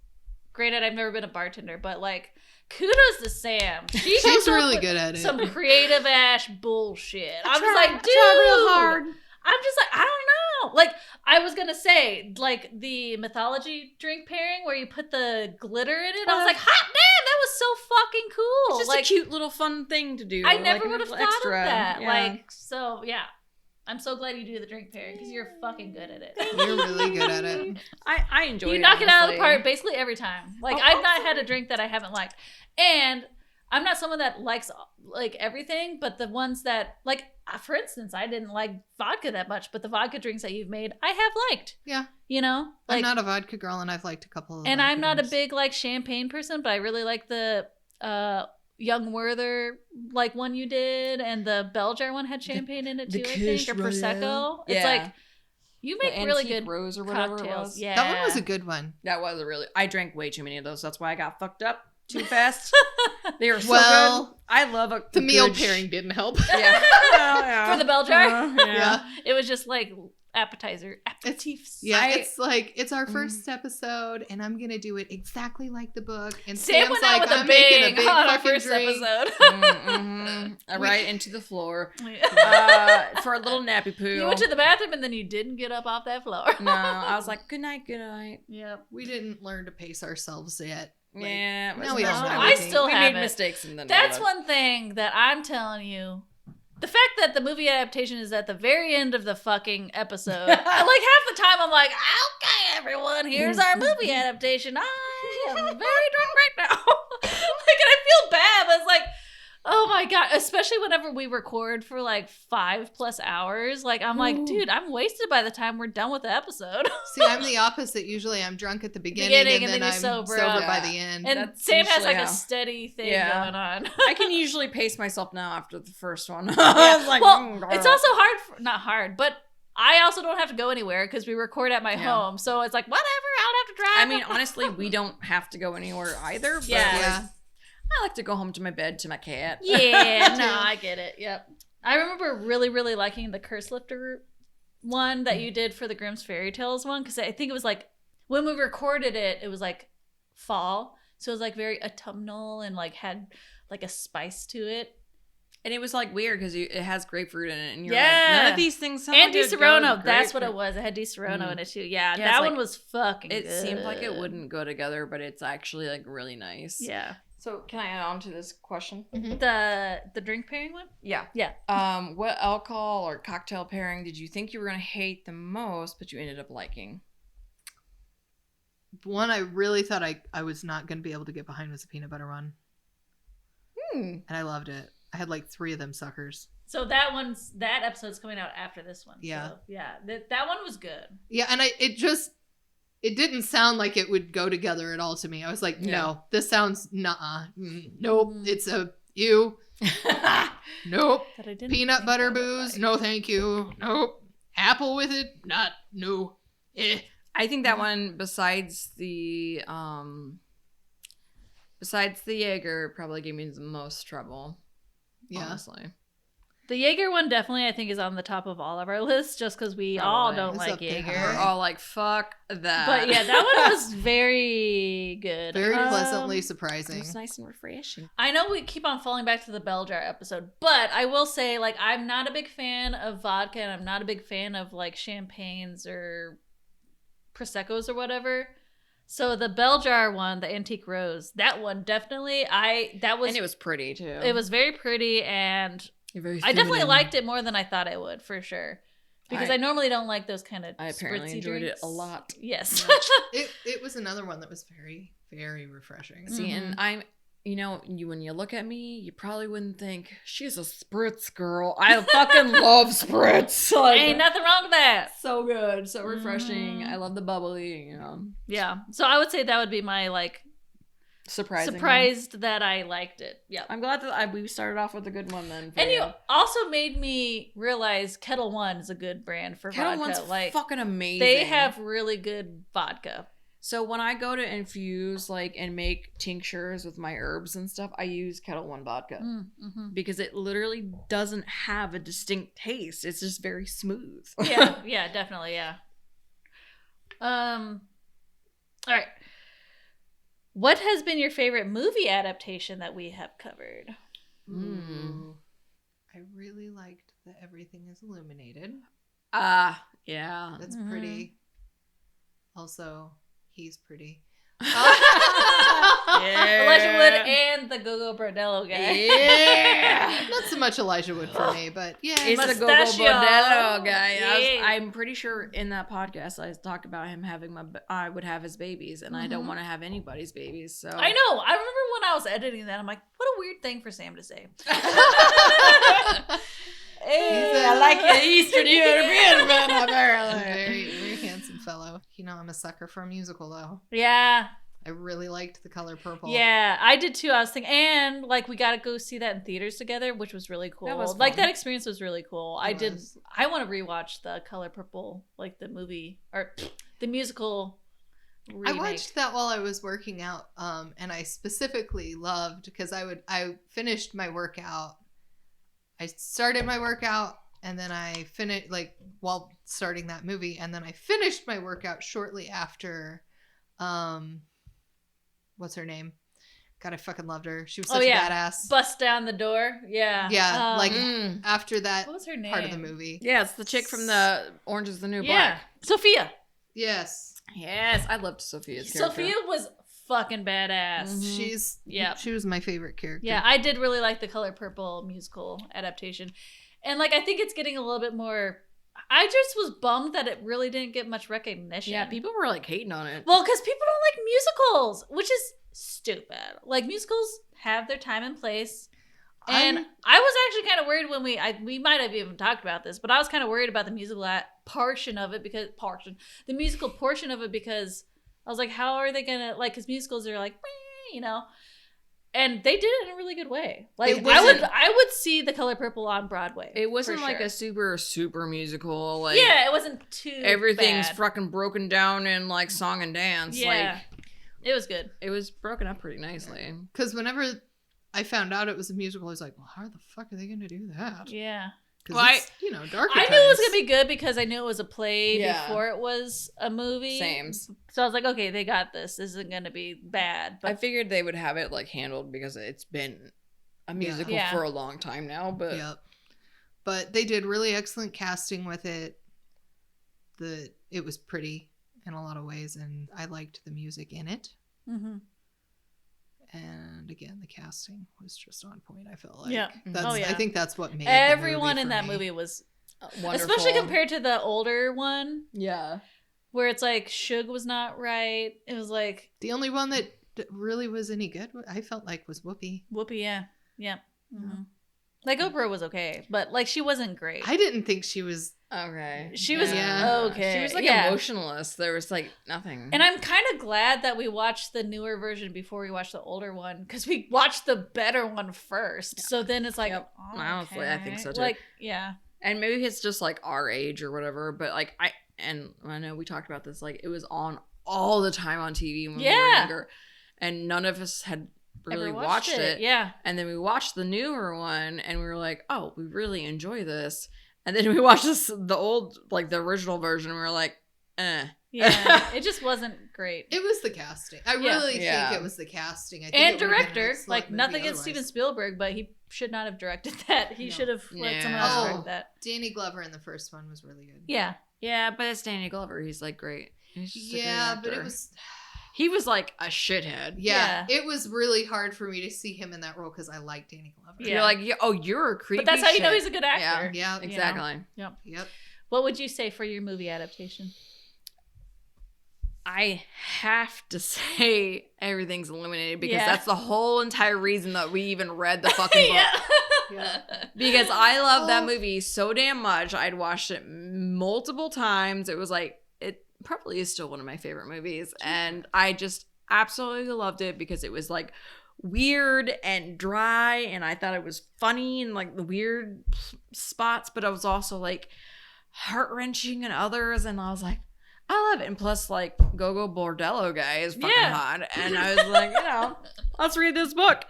Granted, I've never been a bartender, but like kudos to Sam. She's really good at it. Some creative ass bullshit. I'm just like, dude. Try real hard. I'm just like, I don't know. Like, I was gonna say, like the mythology drink pairing where you put the glitter in it. I was like, hot damn, that was so fucking cool. It's just like, a cute little fun thing to do. I never like, would have a thought little extra. of that. Yeah. Like, so yeah. I'm so glad you do the drink pairing because you're fucking good at it. You're really good at it. I enjoy it. You knock it out of the honestly. park basically every time. Like I've not had a drink that I haven't liked. And I'm not someone that likes like everything, but the ones that like, for instance, I didn't like vodka that much, but the vodka drinks that you've made, I have liked. Yeah. You know? Like, I'm not a vodka girl and I've liked a couple of and vodka I'm not a drinks. big like champagne person, but I really like the Young Werther like one you did, and the Belgian one had champagne in it too, I think, or Prosecco. It's like you make The really Antique good Rose or whatever cocktails. it was. Yeah, That one was a good one. That was a really. I drank way too many of those. That's why I got fucked up too fast. They are so Well, good. I love The meal good pairing didn't help. Yeah. For the Belgian. Yeah. It was just like appetizer, aperitifs. Yeah, it's like it's our first episode, and I'm gonna do it exactly like the book. And Sam Sam's went like, out with I'm a making bang on our fucking first drink. episode. Right into the floor Yeah. for a little nappy poo. You went to the bathroom and then you didn't get up off that floor. No, I was like, good night, good night. Yep. We didn't learn to pace ourselves yet. Like, Yeah, now we all No, know I everything. still we have made it. mistakes in the That's middle of one thing that I'm telling you. The fact that the movie adaptation is at the very end of the fucking episode. Like half the time I'm like, okay, everyone, here's our movie adaptation. I am very drunk right now. Like, and I feel bad, but it's like, oh my God. Especially whenever we record for like 5+ hours. Like, I'm like, dude, I'm wasted by the time we're done with the episode. See, I'm the opposite. Usually I'm drunk at the beginning and then you're I'm sober sober up. by the end. And That's Sam has usually like how- a steady thing Yeah. going on. I can usually pace myself now after the first one. Yeah. I was like, Well, it's also hard, not hard, but I also don't have to go anywhere because we record at my Yeah. home. So it's like, whatever, I don't have to drive. I mean, honestly, we don't have to go anywhere either. But Yeah. Yeah. I like to go home to my bed, to my cat. yeah, Too. no, I get it. Yep. I remember really, really liking the Curse Lifter one that you did for the Grimm's Fairy Tales one because I think it was like when we recorded it, it was like fall. So it was like very autumnal and like had like a spice to it. And it was like weird because it has grapefruit in it, and you're Yeah. like, none of these things sound And like Di it would go Serono. with That's what it grapefruit. was. It had Di Serono in it too. Yeah, Yeah, that it's one like- was fucking It good. seemed like it wouldn't go together, but it's actually like really nice. Yeah. So can I add on to this question? The drink pairing one? Yeah. Yeah. What alcohol or cocktail pairing did you think you were gonna hate the most, but you ended up liking? One I really thought I was not going to be able to get behind was a peanut butter one. And I loved it. I had like 3 of them suckers. So that episode's coming out after this one. Yeah. So, yeah. That one was good. Yeah, and it didn't sound like it would go together at all to me. I was like, no, this sounds nuh-uh. Nope, it's a ew. Nope. That I didn't Peanut think butter I would booze, like. no thank you. Nope. Apple with it, no. I think that one, besides the Jaeger, probably gave me the most trouble. Yeah. Honestly. The Jaeger one definitely, I think, is on the top of all of our lists just because we all Probably. don't It's like up there. Jaeger. We're all like, fuck that. But yeah, that one was very good. Very pleasantly it surprising. was nice and refreshing. I know we keep on falling back to the bell jar episode, but I will say, like, I'm not a big fan of vodka, and I'm not a big fan of, like, champagnes or Prosecco's or whatever. So the bell jar one, the antique rose, that one definitely, And it was pretty too. it was very pretty, and You're very I definitely feminine. liked it more than I thought I would, for sure. Because I normally don't like those kind of I apparently enjoyed drinks. it a lot. Yes. It was another one that was very, very refreshing. See, and I'm, when you look at me, you probably wouldn't think she's a spritz girl. I fucking love spritz. Like, Ain't nothing wrong with that. so good, so refreshing. I love the bubbly. Yeah. So I would say that would be my, like, Surprising. surprised that I liked it. Yeah. I'm glad that we started off with a good one then. for And you also made me realize Kettle One is a good brand for Kettle vodka. One's Like, fucking amazing. they have really good vodka. So when I go to infuse and make tinctures with my herbs and stuff, I use Kettle One vodka Mm-hmm. because it literally doesn't have a distinct taste. It's just very smooth. Yeah, definitely, yeah. All right. What has been your favorite movie adaptation that we have covered? Ooh. I really liked that Everything is Illuminated. Yeah. That's Mhm. pretty. Also, he's pretty. Elijah Wood and the Go-Go Bordello guy. Yeah. Not so much Elijah Wood for me, but yeah. It's the Go-Go Mustachio. Bordello guy. Yeah. I'm pretty sure in that podcast I talked about him having I would have his babies, and I don't want to have anybody's babies. So I know. I remember when I was editing that, I'm like, what a weird thing for Sam to say. I like the Eastern European man, apparently. Very, very handsome fellow. I'm a sucker for a musical, though. Yeah. I really liked The Color Purple. Yeah, I did too. I was thinking, and like we got to go see that in theaters together, which was really cool. That was like fun. that experience was really cool. I want to rewatch the Color Purple, like the movie or the musical. Remake. I watched that while I was working out, and I specifically loved because I finished my workout. I started my workout, and then I finished while starting that movie, and then I finished my workout shortly after. What's her name? God, I fucking loved her. She was such a badass. Bust down the door. Yeah. Yeah, after that what was her name? part of the movie. Yeah, it's the chick from the Orange is the New Yeah, Black. Sophia. Yes. Yes, I loved Sophia's character. Sophia was fucking badass. Mm-hmm. She was my favorite character. Yeah, I did really like the Color Purple musical adaptation. And I think it's getting a little bit more. I just was bummed that it really didn't get much recognition. Yeah, people were hating on it. Well, because people don't like musicals, which is stupid. Like, musicals have their time and place. And I was actually kind of worried when we might have even talked about this, but I was kind of worried about the musical portion of it because the musical portion of it because I was like, how are they gonna because musicals are like, and they did it in a really good way. Like I would see The Color Purple on Broadway. It wasn't for a sure. super musical. Yeah, it wasn't too. Everything's bad. fucking broken down in song and dance. Yeah, it was good. It was broken up pretty nicely. Because whenever I found out it was a musical, I was like, well, how the fuck are they going to do that? Yeah. Because it's, darker I knew it was going to be good because I knew it was a play before it was a movie. Same. So I was like, okay, they got this. This isn't going to be bad. But I figured they would have it handled because it's been a musical Yeah. for a long time now, but Yep. But they did really excellent casting with it. It was pretty in a lot of ways, and I liked the music in it. Mm-hmm. And again, the casting was just on point. I felt like Yeah. that's. Oh, yeah. I think that's what made Everyone the in movie that for me. movie was, wonderful. especially compared to the older one, Yeah. where it's like Suge was not right. It was like The only one that really was any good, I felt like, was Whoopi. Whoopi. Yeah. Yeah. Mm-hmm. Like Oprah was okay, but like she wasn't great. I didn't think she was. She Okay. was She was like yeah. emotionless. There was like nothing. And I'm kind of glad that we watched the newer version before we watched the older one, because we watched the better one first. Yeah. So then it's like, Yep. oh, Honestly, I think so, too. Like, yeah. And maybe it's just like our age or whatever, but like I know we talked about this, like it was on all the time on TV when we were Yeah. younger, and none of us had really Ever watched it. Yeah. And then we watched the newer one and we were like, oh, we really enjoy this. And then we watched the old, like the original version, and we were like, eh. Yeah. It just wasn't great. It was the casting. I Yeah. really Yeah. think it was the casting. I think And it would've been an director, excellent like movie nothing against otherwise. Steven Spielberg, but he should not have directed that. He No. should have let someone Yeah. else Oh. direct that. Danny Glover in the first one was really good. Yeah. Yeah, but it's Danny Glover. He's like great. He's just a great Yeah, but it actor. was. He was like a shithead. Yeah, it was really hard for me to see him in that role because I like Danny Glover. Yeah. You're like, oh, you're a creepy. But that's how you know shit. he's a good actor. Yeah, you know? Exactly. Yep. Yep. What would you say for your movie adaptation? I have to say everything's eliminated because Yeah. that's the whole entire reason that we even read the fucking book. Yeah. Because I love that Oh. movie so damn much. I'd watched it multiple times. It was like, it probably is still one of my favorite movies. And I just absolutely loved it because it was like weird and dry. And I thought it was funny and like the weird spots, but it was also like heart wrenching in others. And I was like, I love it. And plus, like, Gogo Bordello guy is fucking Yeah. hot. And I was like, let's read this book.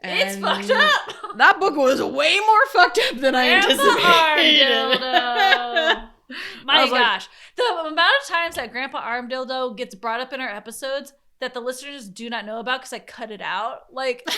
It's And fucked up. That book was way more fucked up than I anticipated. My I was like- gosh. The amount of times that Grandpa Arm Dildo gets brought up in our episodes that the listeners do not know about because I cut it out. Like,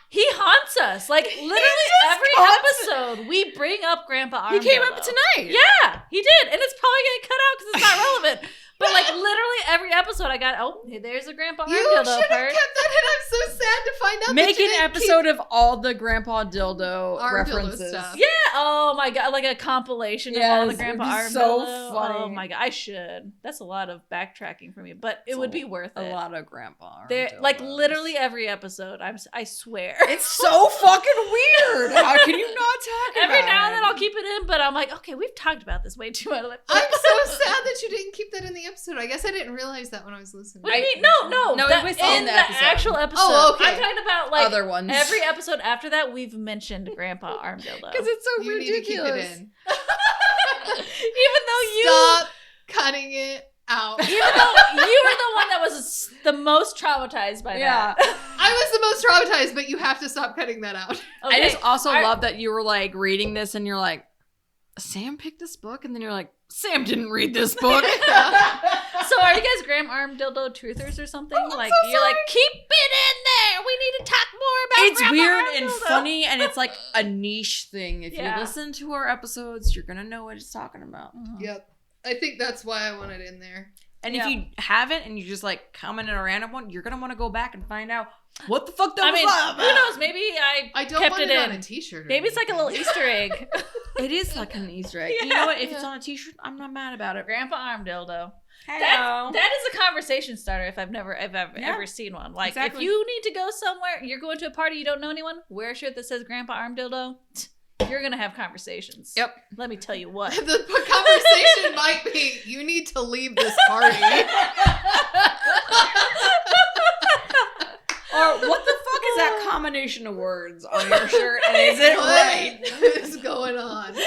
he haunts us. Like, literally every episode, we bring up Grandpa Arm He came Dildo. up tonight. Yeah, he did. And it's probably going to cut out because it's not relevant. But, like, literally every episode, I got, hey, there's a Grandpa Arm You Dildo should have part. kept that in. I'm so sad to find out. Make that you an didn't episode of all the Grandpa Dildo Arm dildo references. stuff. Yeah. Oh my god. Like a compilation of all the Yes, Grandpa it'd be Arm so Dildo. funny. Oh my god. I should. That's a lot of backtracking for me, but it would be worth A it. lot of Grandpa Arm There, like dildos. literally every episode. I swear. It's so fucking weird. How can you not talk Every about now and then it? I'll keep it in, but I'm like, okay, we've talked about this way too much. I'm so sad that you didn't keep that in the episode. I guess I didn't realize that when I was listening. What do you mean? No. No, it that- was in in the the episode. actual episode. Oh, okay. I'm talking about like Other ones. every episode after that, we've mentioned Grandpa Arm Dildo. Because it's so You need to keep ridiculous. it in. Even though you Stop cutting it out. Even though you were the one that was the most traumatized by Yeah. that. I was the most traumatized, but you have to stop cutting that out. I just also I- love that you were like reading this and you're like, Sam picked this book, and then you're like, Sam didn't read this book. So are you guys Graham Arm Dildo truthers or something? Like so you're like, sorry. keep it in there. We need to talk more about It's Grandpa weird Arm and Dildo." funny, and it's like a niche thing. If Yeah. you listen to our episodes, you're gonna know what it's talking about. Mhm. Yep. I think that's why I want it in there. And Yeah. if you haven't, and you just like comment in a random one, you're gonna want to go back and find out what the fuck that I was mean, about. who knows? Maybe I don't kept want it it on in. a t-shirt. Or Maybe it's like a little anything. Easter egg. It is like an Easter egg. You Yeah. know what? If it's on a T-shirt, I'm not mad about it. Grandpa Arm Dildo. Hello. That is a conversation starter if I've Yeah. ever seen one. Like Exactly. if you need to go somewhere, you're going to a party, you don't know anyone, wear a shirt that says Grandpa Arm Dildo. You're gonna have conversations. Yep. Let me tell you what. The conversation might be, you need to leave this party. Or what the fuck is that combination of words on your shirt? And is it What right? is going on? Is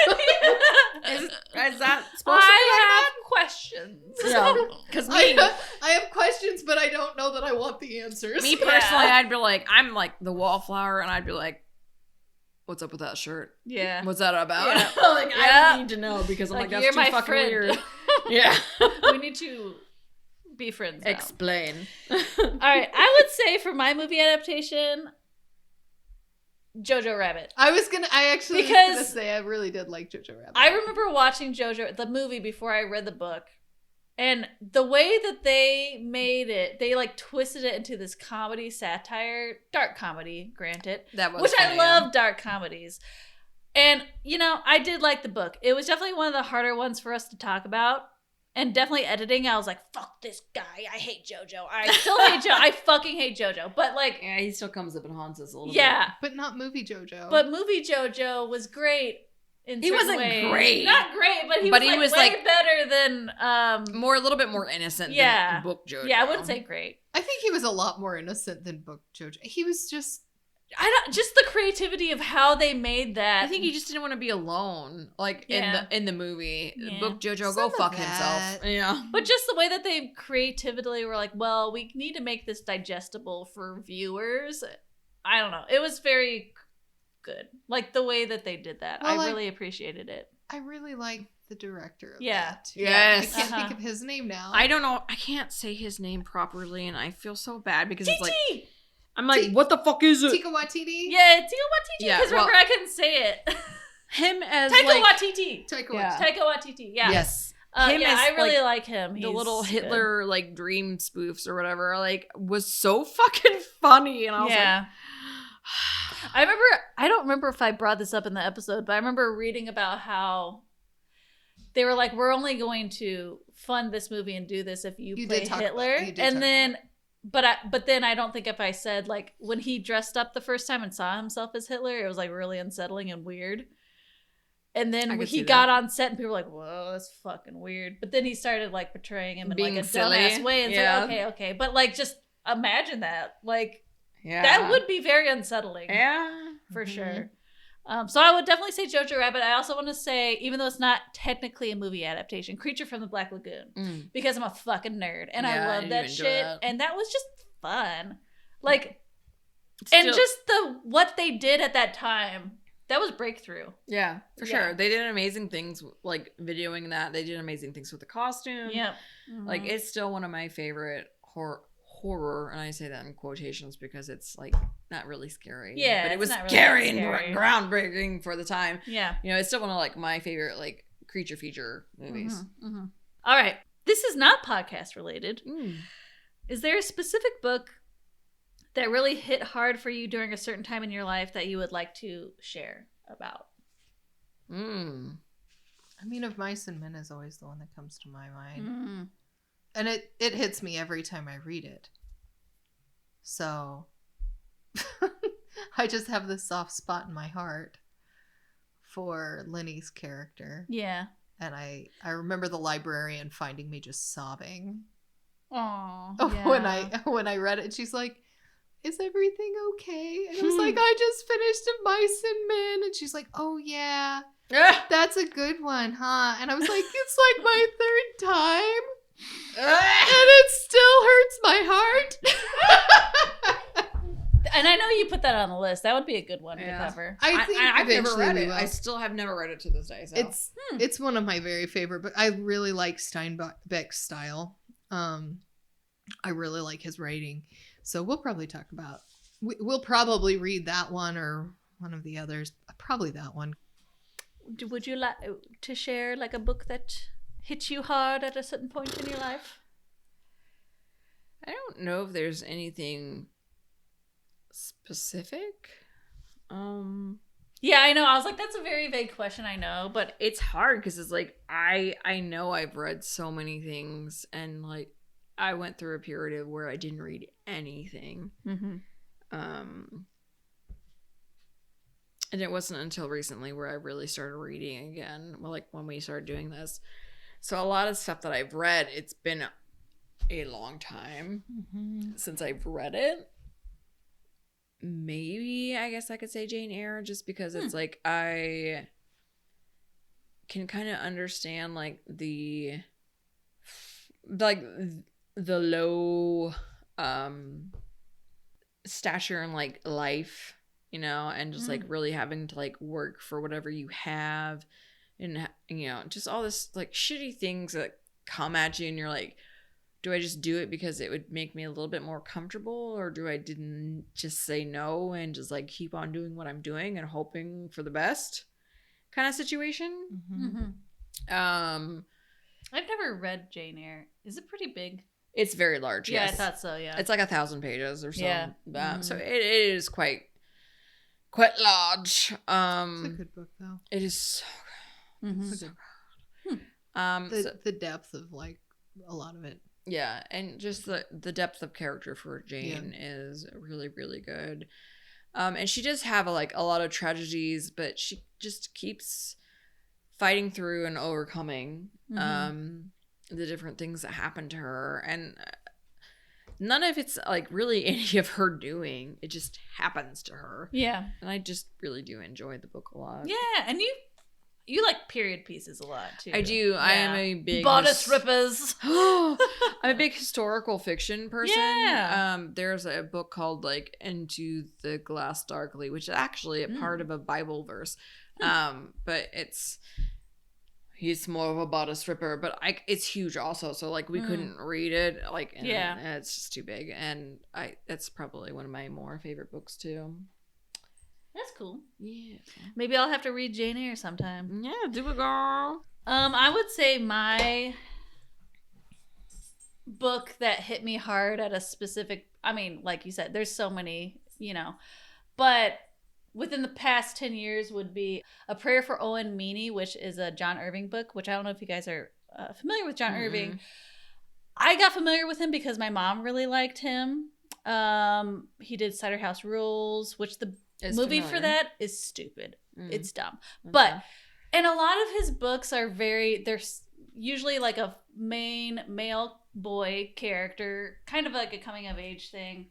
that supposed I have questions. to be like that? Yeah. Because I have questions, but I don't know that I want the answers. me personally, I'd be like, I'm like the wallflower, and I'd be like, what's up with that shirt? Yeah. What's that about? Yeah. Like, Yeah. I need to know because I'm like, Like, that's you're too my fucking friend. weird. Yeah. We need to be friends now. Explain. All right. I would say for my movie adaptation, Jojo Rabbit. I actually was gonna say I really did like Jojo Rabbit. I remember watching the movie before I read the book. And the way that they made it, they like twisted it into this comedy satire, dark comedy, granted. That was which funny, I love dark comedies. And, I did like the book. It was definitely one of the harder ones for us to talk about. And definitely editing, I was like, fuck this guy. I hate JoJo. I still hate JoJo. I fucking hate JoJo. But like... Yeah, he still comes up and haunts us a little bit. Yeah. But not movie JoJo. But movie JoJo was great. He wasn't great. Not great, but he was way better than a little bit more innocent than book JoJo. Yeah, I wouldn't say great. I think he was a lot more innocent than book JoJo. He was just just the creativity of how they made that. I think he just didn't want to be alone, in the movie. Yeah. Book JoJo, go fuck himself. Yeah. But just the way that they creatively were like, well, we need to make this digestible for viewers. I don't know. It was very good. Like the way that they did that. Well, I really appreciated it. I really like the director of Yeah. that. Yes. I can't think of his name now. I don't know. I can't say his name properly, and I feel so bad because it's like... T.T. I'm like, what the fuck is it? Taika Waititi? Yeah, Taika Waititi. Because remember, I couldn't say it. Him as Taika Waititi. Taika Waititi. Yeah. Yes. Him as, I really like him. The little Hitler dream spoofs or whatever was so fucking funny, and I was like, I don't remember if I brought this up in the episode, but I remember reading about how they were like, we're only going to fund this movie and do this if you play Hitler. And then but then I don't think if I said like when he dressed up the first time and saw himself as Hitler, it was like really unsettling and weird. And then he got on set and people were like, whoa, that's fucking weird. But then he started like portraying him in being like a silly. dumbass way. And it's like, okay. But like just imagine that. Like yeah. That would be very unsettling. Yeah. For sure. So I would definitely say Jojo Rabbit. I also want to say, even though it's not technically a movie adaptation, Creature from the Black Lagoon. Because I'm a fucking nerd. And I love that shit. And that was just fun. Like, and just what they did at that time, that was breakthrough. Yeah, for sure. They did amazing things, like videoing that. They did amazing things with the costume. Yeah. Like, it's still one of my favorite horror, and I say that in quotations because it's like not really scary. Yeah, but it was really scary and groundbreaking for the time. Yeah. It's still one of like my favorite like creature feature movies. All right. This is not podcast related. Is there a specific book that really hit hard for you during a certain time in your life that you would like to share about? I mean, Of Mice and Men is always the one that comes to my mind. And it hits me every time I read it. So I just have this soft spot in my heart for Lenny's character. Yeah. And I remember the librarian finding me just sobbing. Aww. Yeah. When I read it, she's like, is everything okay? And I was like, I just finished Of Mice and Men. And she's like, oh yeah, that's a good one, huh? And I was like, it's like my third time. And it still hurts my heart. And I know you put that on the list. That would be a good one to cover. I think I've never read it. Will. I still have never read it to this day. So. It's one of my very favorite, but I really like Steinbeck's style. I really like his writing. So we'll probably talk about. We'll probably read that one or one of the others. Probably that one. Would you like to share like a book that hit you hard at a certain point in your life? I don't know if there's anything specific. Yeah, I know. I was like, that's a very vague question. I know, but it's hard because it's like I know I've read so many things, and like I went through a period of where I didn't read anything. And it wasn't until recently where I really started reading again. Well, like when we started doing this. So a lot of stuff that I've read, it's been a long time since I've read it. Maybe I guess I could say Jane Eyre, just because it's like I can kind of understand like the low stature in like life, and just like really having to like work for whatever you have. And, just all this, like, shitty things that come at you, and you're like, do I just do it because it would make me a little bit more comfortable, or do I didn't just say no and just like keep on doing what I'm doing and hoping for the best kind of situation? I've never read Jane Eyre. Is it pretty big? It's very large. Yeah, Yes. I thought so. Yeah, It's like 1,000 pages or so. Yeah. So it is quite large. It's a good book, though. It is so Mhm. good. So good. The depth of like a lot of it. Yeah, and just the depth of character for Jane is really, really good. And she does have a lot of tragedies, but she just keeps fighting through and overcoming the different things that happen to her, and none of it's like really any of her doing. It just happens to her. Yeah, and I just really do enjoy the book a lot. yeah, and you like period pieces a lot too. I do. Yeah. I am a big bodice rippers. I'm a big historical fiction person. Yeah. There's a book called like Into the Glass Darkly, which is actually a part of a Bible verse. But he's more of a bodice ripper, but it's huge also. So like we couldn't read it. Like and it's just too big. And that's probably one of my more favorite books too. That's cool. Yeah. Maybe I'll have to read Jane Eyre sometime. Yeah, do it, girl. I would say my book that hit me hard at a specific, I mean, like you said, there's so many, but within the past 10 years would be A Prayer for Owen Meany, which is a John Irving book, which I don't know if you guys are familiar with John Irving. I got familiar with him because my mom really liked him. He did Cider House Rules, which the movie for that is stupid. It's dumb. Okay. But, and a lot of his books are they're usually like a main male boy character, kind of like a coming of age thing.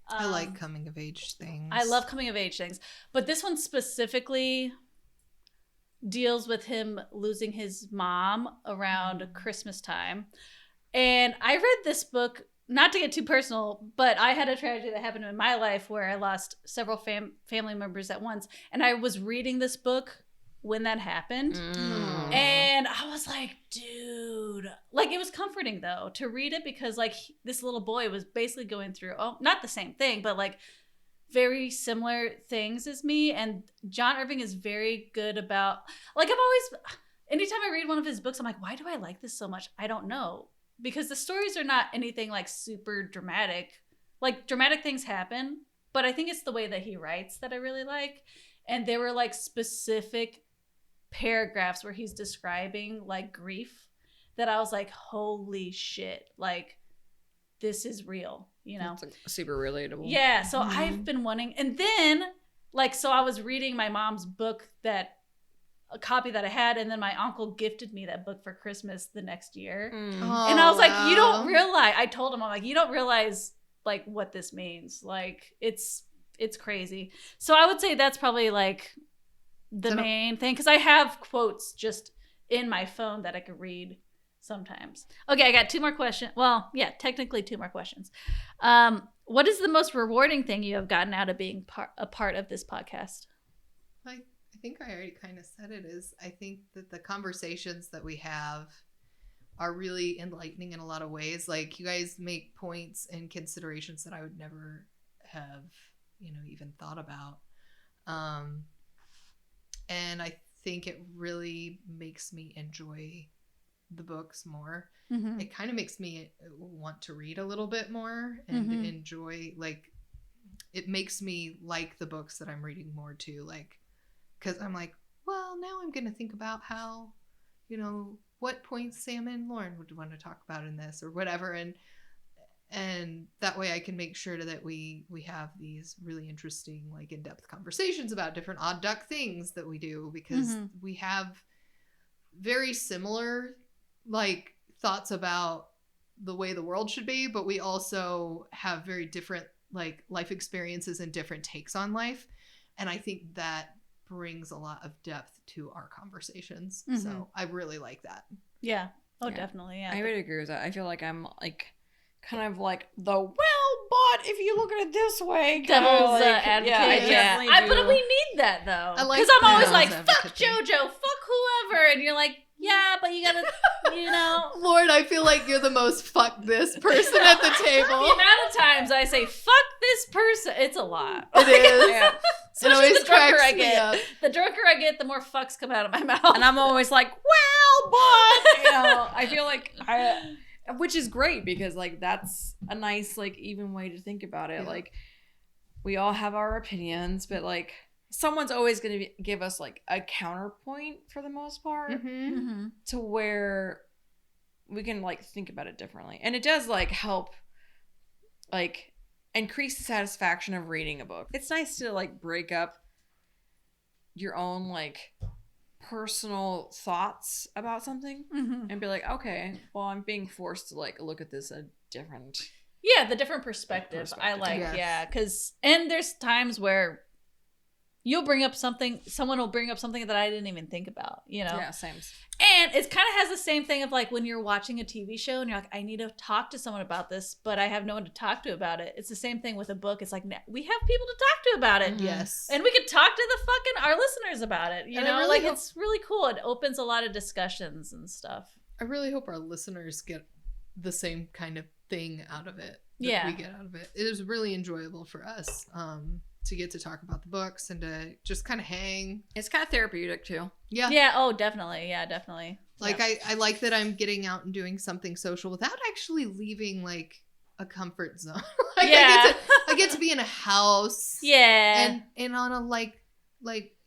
I like coming of age things. I love coming of age things. But this one specifically deals with him losing his mom around Christmas time. And I read this book, not to get too personal, but I had a tragedy that happened in my life where I lost several family members at once. And I was reading this book when that happened. And I was like, dude, like it was comforting though to read it because like this little boy was basically going through, not the same thing, but like very similar things as me. And John Irving is very good about, like anytime I read one of his books, I'm like, why do I like this so much? I don't know. Because the stories are not anything like super dramatic. Like dramatic things happen, but I think it's the way that he writes that I really like. And there were like specific paragraphs where he's describing like grief that I was like, holy shit, like this is real, It's like super relatable. Yeah, so I've been wanting, and then like, so I was reading my mom's book, a copy that I had, and then my uncle gifted me that book for Christmas the next year. And I was like, you don't realize, I told him, I'm like, you don't realize like what this means. Like it's crazy. So I would say that's probably like the main thing, because I have quotes just in my phone that I could read sometimes. Okay, I got two more questions. Well, yeah, technically two more questions. What is the most rewarding thing you have gotten out of being a part of this podcast? I think I already kind of said it is, I think that the conversations that we have are really enlightening in a lot of ways. Like you guys make points and considerations that I would never have, even thought about. And I think it really makes me enjoy the books more. It kind of makes me want to read a little bit more and enjoy, like, it makes me like the books that I'm reading more too. Like, because I'm like, well, now I'm going to think about how, what points Sam and Lauren would want to talk about in this or whatever. And that way I can make sure that we have these really interesting, like, in-depth conversations about different odd duck things that we do, because we have very similar, like, thoughts about the way the world should be, but we also have very different, like, life experiences and different takes on life. And I think that brings a lot of depth to our conversations. So I really like that. Yeah. Oh, yeah. Definitely. Yeah. I would agree with that. I feel like I'm like kind of like but if you look at it this way, devil's advocate. Yeah, but we need that though. Because I'm always like, fuck JoJo, fuck whoever, and you're like, Yeah, but you gotta, Lord, I feel like you're the most fuck this person at the the table. amount of times I say "fuck this person," it's a lot. It is. Yeah. Especially always the drunker cracks I me get. up. The drunker I get, the more fucks come out of my mouth. And I'm always like, well, but I feel like which is great because like that's a nice like even way to think about it. Yeah. Like we all have our opinions, but like someone's always going to give us like a counterpoint for the most part Mm-hmm. to where we can like think about it differently. And it does like help like increase the satisfaction of reading a book. It's nice to like break up your own like personal thoughts about something and be like, okay, well, I'm being forced to like look at this a different. Yeah, the different perspectives. I like, Yes. yeah, because and there's times where you'll bring up something, someone will bring up something that I didn't even think about, Yeah, same. And it kind of has the same thing of like when you're watching a TV show and you're like, I need to talk to someone about this, but I have no one to talk to about it. It's the same thing with a book. It's like, we have people to talk to about it. Mhm. Yes. And we could talk to our listeners about it. You And I know, really like hope- it's really cool. It opens a lot of discussions and stuff. I really hope our listeners get the same kind of thing out of it that Yeah. we get out of it. It was really enjoyable for us to get to talk about the books and to just kind of hang. It's kind of therapeutic too. Yeah. Yeah. Oh, definitely. Yeah, definitely. Like Yeah. I like that I'm getting out and doing something social without actually leaving like a comfort zone. Like Yeah. I get to be in a house. Yeah. And on a like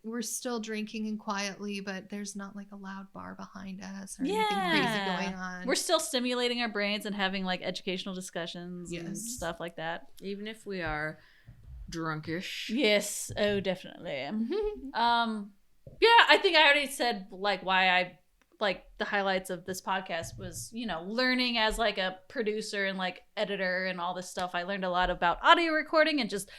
we're still drinking and quietly, but there's not like a loud bar behind us or anything crazy Yeah. going on. We're still stimulating our brains and having like educational discussions and Yes. stuff like that. Even if we are drunkish. Yes. Oh, definitely. Mhm. Yeah, I think I already said like why I like the highlights of this podcast was, learning as like a producer and like editor and all this stuff. I learned a lot about audio recording and just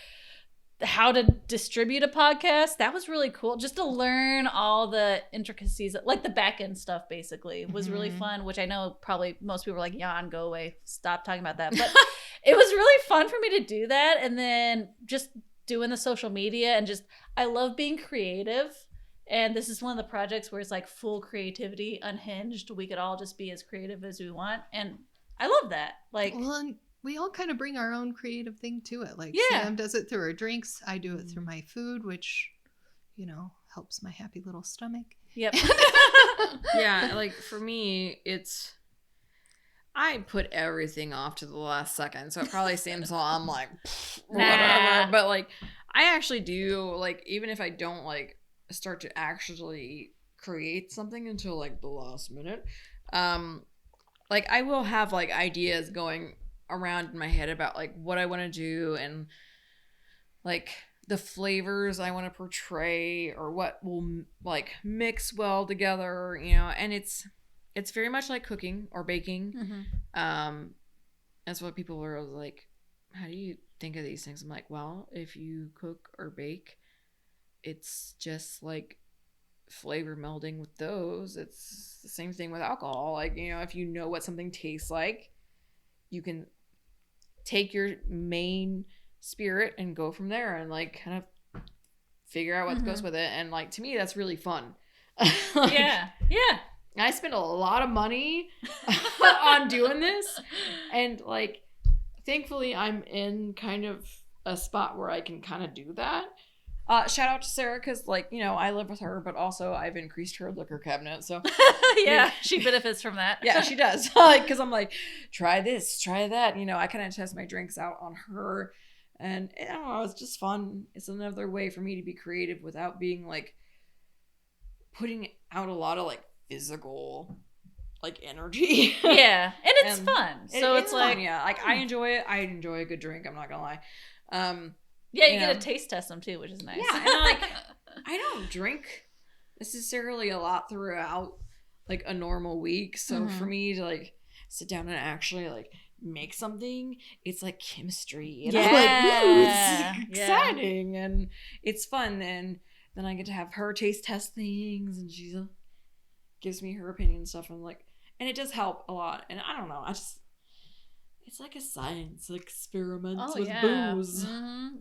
how to distribute a podcast. That was really cool. Just to learn all the intricacies, like the back end stuff basically was really Mhm. fun, which I know probably most people are like, Jan, go away. Stop talking about that. But it was really fun for me to do that. And then just doing the social media and just, I love being creative. And this is one of the projects where it's like full creativity, unhinged. We could all just be as creative as we want. And I love that. Like, Well, and we all kind of bring our own creative thing to it. Like Yeah. Sam does it through her drinks. I do it through my food, which, helps my happy little stomach. yep. Yeah, like for me, I put everything off to the last second, so it probably seems like I'm like whatever. Nah. But like, I actually do like even if I don't like start to actually create something until like the last minute, like I will have like ideas going around in my head about like what I want to do and like the flavors I want to portray or what will like mix well together, and it's very much like cooking or baking. Mhm. That's what people are always like, how do you think of these things? I'm like, well, if you cook or bake, it's just like flavor melding with those. It's the same thing with alcohol. Like, if you know what something tastes like, you can take your main spirit and go from there and like kind of figure out what goes with it. And like, to me, that's really fun. Like, Yeah. I spend a lot of money on doing this, and like thankfully I'm in kind of a spot where I can kind of do that. Shout out to Sarah, because like, I live with her, but also I've increased her liquor cabinet, so Yeah. She benefits from that. yeah, she does. Like, because I'm like, try this, try that, I kind of test my drinks out on her, and I don't know, it's just fun. It's another way for me to be creative without being like putting out a lot of like physical like energy. Yeah. And it's And fun. So it's like, fun, yeah, like I enjoy it. I enjoy a good drink, I'm not gonna lie. yeah, you you get know. to taste test them too, which is nice. Yeah, and like I don't drink necessarily a lot throughout like a normal week, so for me to like sit down and actually like make something, it's like chemistry, and I'm like, ooh, Yeah. it's exciting and it's fun, and then I get to have her taste test things, and she gives me her opinion and stuff, and like, and it does help a lot. And I don't know, It's like a science experiment Oh, with yeah. booze.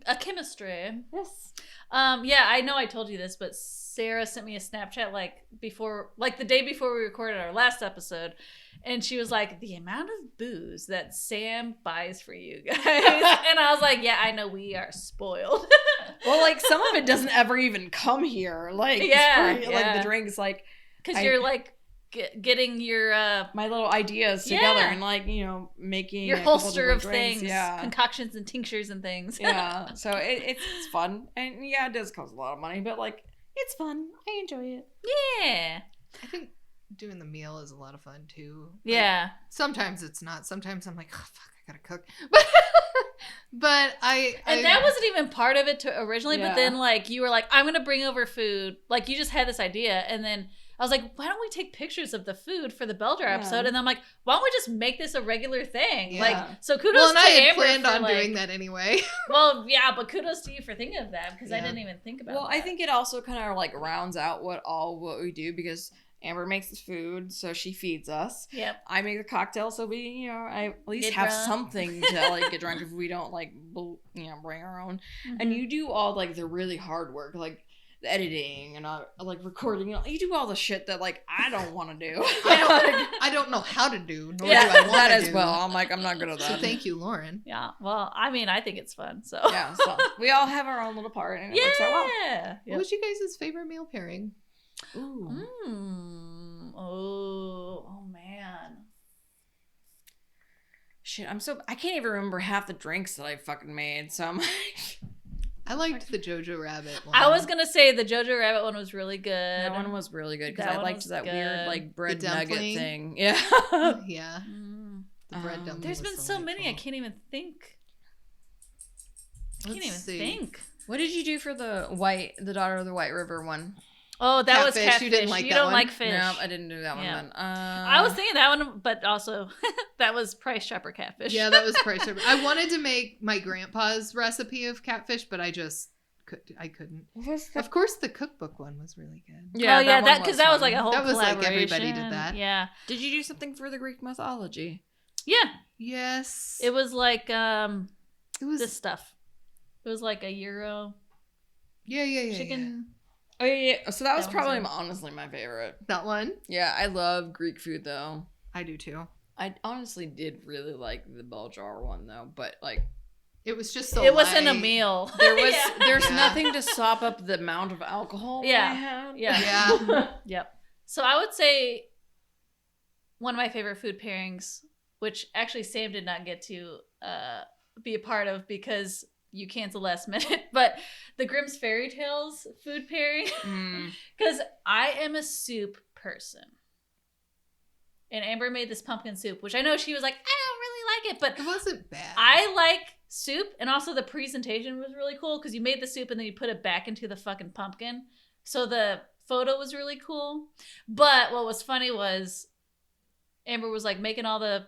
A chemistry. Yes. Yeah, I know I told you this, but Sarah sent me a Snapchat the day before we recorded our last episode, and she was like, the amount of booze that Sam buys for you guys. And I was like, yeah, I know, we are spoiled. Well, like, some of it doesn't ever even come here. Like, Yeah, like yeah. the drinks, like, Because you're like getting your my little ideas together and, like, you know, making your a couple holster of different drinks. things, Yeah. concoctions and tinctures and things. Yeah. So it's fun. And yeah, it does cost a lot of money, but, like, it's fun. I enjoy it. Yeah. I think doing the meal is a lot of fun too. Like, Yeah. sometimes it's not. Sometimes I'm like, oh fuck, I gotta cook. But that wasn't even part of it originally. Yeah. But then, like, you were like, I'm gonna bring over food. Like, you just had this idea, and then I was like, why don't we take pictures of the food for the Bell Jar episode? And then I'm like, why don't we just make this a regular thing? Yeah. Like, so kudos well, and to I had Amber planned for, on like, doing that anyway. Well, yeah, but kudos to you for thinking of that, because I Yeah. didn't even think about Well, that. I think it also kind of, like, rounds out what we do, because Amber makes the food, so she feeds us. Yep. I make the cocktail, so we, you know, I at least Get have drunk. something to, like, get drunk if we don't, like, you know, bring our own. And you do all, like, the really hard work, like the editing and like recording. You do all the shit that, like, I don't want to do. I don't know how to do, nor Yeah, do I want that to as do. well. I'm like, I'm not good at So that. thank you, Lauren. Yeah. Well, I mean, I think it's fun. So Yeah, so we all have our own little part, and it works out well. yeah. What was you guys' favorite meal pairing? Ooh. Oh man. Shit, I can't even remember half the drinks that I fucking made, so I'm like... I liked the Jojo Rabbit one. I was gonna say the Jojo Rabbit one was really good. That one was really good, because That I one liked was that good. weird, like, bread The nugget dumpling? thing. Yeah. Yeah, the bread dumpling. There's was been so many, I delightful. can't even think. I can't Let's even see. think. What did you do for the Daughter of the White River one? Oh, that was Catfish. catfish. You didn't like you that don't one? like fish. No, I didn't do that Yeah. one then. I was thinking that one, but also that was Price Chopper catfish. Yeah, that was Price Chopper. I wanted to make my grandpa's recipe of catfish, but I couldn't. Of course, the cookbook one was really good. Yeah, that one because that was fun. like a whole That was like collaboration. everybody did that. Yeah. Did you do something for the Greek mythology? Yeah. Yes, It was like it was. this stuff. It was like a Euro Yeah. chicken. Oh yeah. So that was That one's probably good. honestly my favorite. That one. Yeah, I love Greek food though. I do too. I honestly did really like the bell jar one though, but like It was just so. It wasn't a light. meal. there's Yeah. nothing to sop up the amount of alcohol that Yeah. I had. Yeah. Yeah. Yep. So I would say one of my favorite food pairings, which actually Sam did not get to be a part of because you canceled last minute, but the Grimm's Fairy Tales food pairing. Mm. Because I am a soup person. And Amber made this pumpkin soup, which I know she was like, I don't really like it, but It wasn't bad. I like soup, and also the presentation was really cool because you made the soup and then you put it back into the fucking pumpkin. So the photo was really cool. But what was funny was Amber was like making all the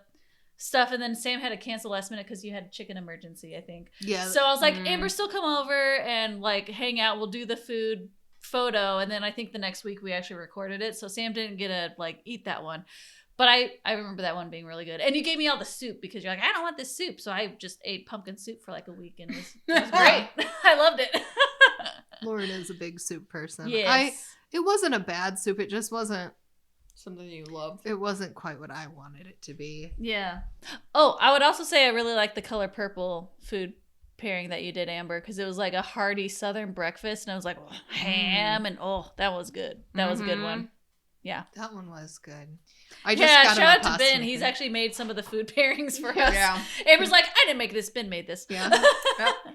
stuff, and then Sam had to cancel last minute because you had a chicken emergency, I think. Yeah. So I was like, Mm. Amber, still come over and like hang out. We'll do the food photo, and then I think the next week we actually recorded it. So Sam didn't get to like eat that one. But I remember that one being really good. And you gave me all the soup because you're like, I don't want this soup. So I just ate pumpkin soup for like a week, and it was great. I loved it. Lauren is a big soup person. Yes. It wasn't a bad soup. It just wasn't. Something you loved. It wasn't quite what I wanted it to be. Yeah. Oh, I would also say I really like the color purple food pairing that you did, Amber, because it was like a hearty Southern breakfast, and I was like ham, and that was good. That was a good one. Yeah. That one was good. I just got shout him a out to pasta Ben. maker. He's actually made some of the food pairings for us. Yeah. Amber's like, I didn't make this. Ben made this. Yeah.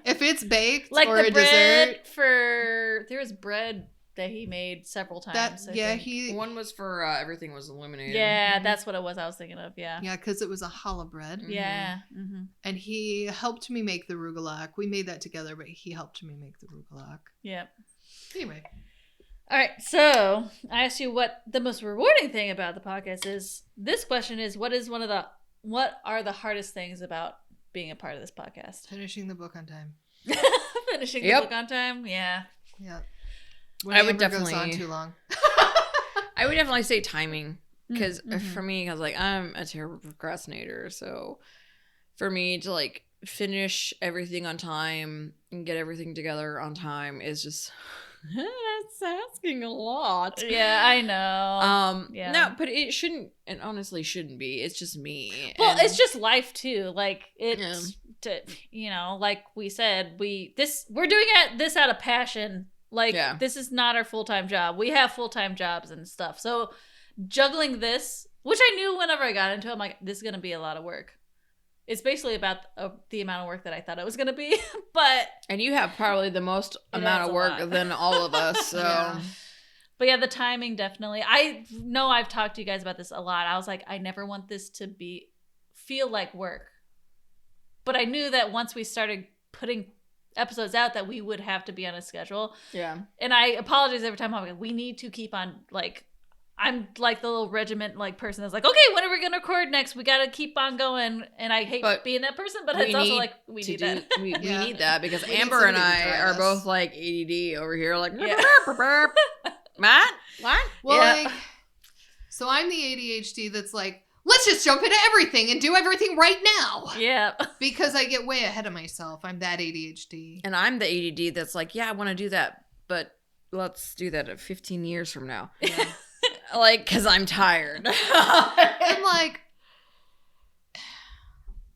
If it's baked Like or the a bread dessert, there was bread that he made several times. that I yeah think. he One was for everything was illuminated. Yeah, that's what it was. I was thinking of. Yeah. yeah because it was a challah bread. Yeah. Mm-hmm. And he helped me make the rugelach. We made that together, but he helped me make the rugelach. Yep. Anyway, All right, so I asked you what the most rewarding thing about the podcast is. This question is, what are the hardest things about being a part of this podcast? finishing the book on time. Finishing the Yep. book on time, yeah. Yeah. When I would Amber goes definitely- on too long. I would definitely say timing, because Mhm. for me, I was like, I'm a terrible procrastinator, so for me to like finish everything on time and get everything together on time is just that's asking a lot. Yeah, I know. No, but it shouldn't, and honestly shouldn't be. It's just me. Well, and it's just life too. Like it's like we said, we're doing this out of passion. Like this is not our full-time job. We have full-time jobs and stuff. So juggling this, which I knew whenever I got into it, I'm like, this is going to be a lot of work. It's basically about the amount of work that I thought it was going to be. And you have probably the most amount of work than all of us. So. Yeah. But yeah, the timing definitely. I know I've talked to you guys about this a lot. I was like, I never want this to feel like work. But I knew that once we started putting episodes out that we would have to be on a schedule. Yeah. And I apologize every time I'm like, we need to keep on, like, I'm like the little regiment like person that's like, okay, when are we gonna record next? We gotta keep on going. And I hate being that person, but it's also like we need that. We need that because Amber and I are both like ADD over here, like Matt? What? Well, so I'm the ADHD that's like, let's just jump into everything and do everything right now. Yeah. Because I get way ahead of myself. I'm that ADHD. And I'm the ADD that's like, yeah, I want to do that, but let's do that 15 years from now. Yeah. Like, because I'm tired. And like,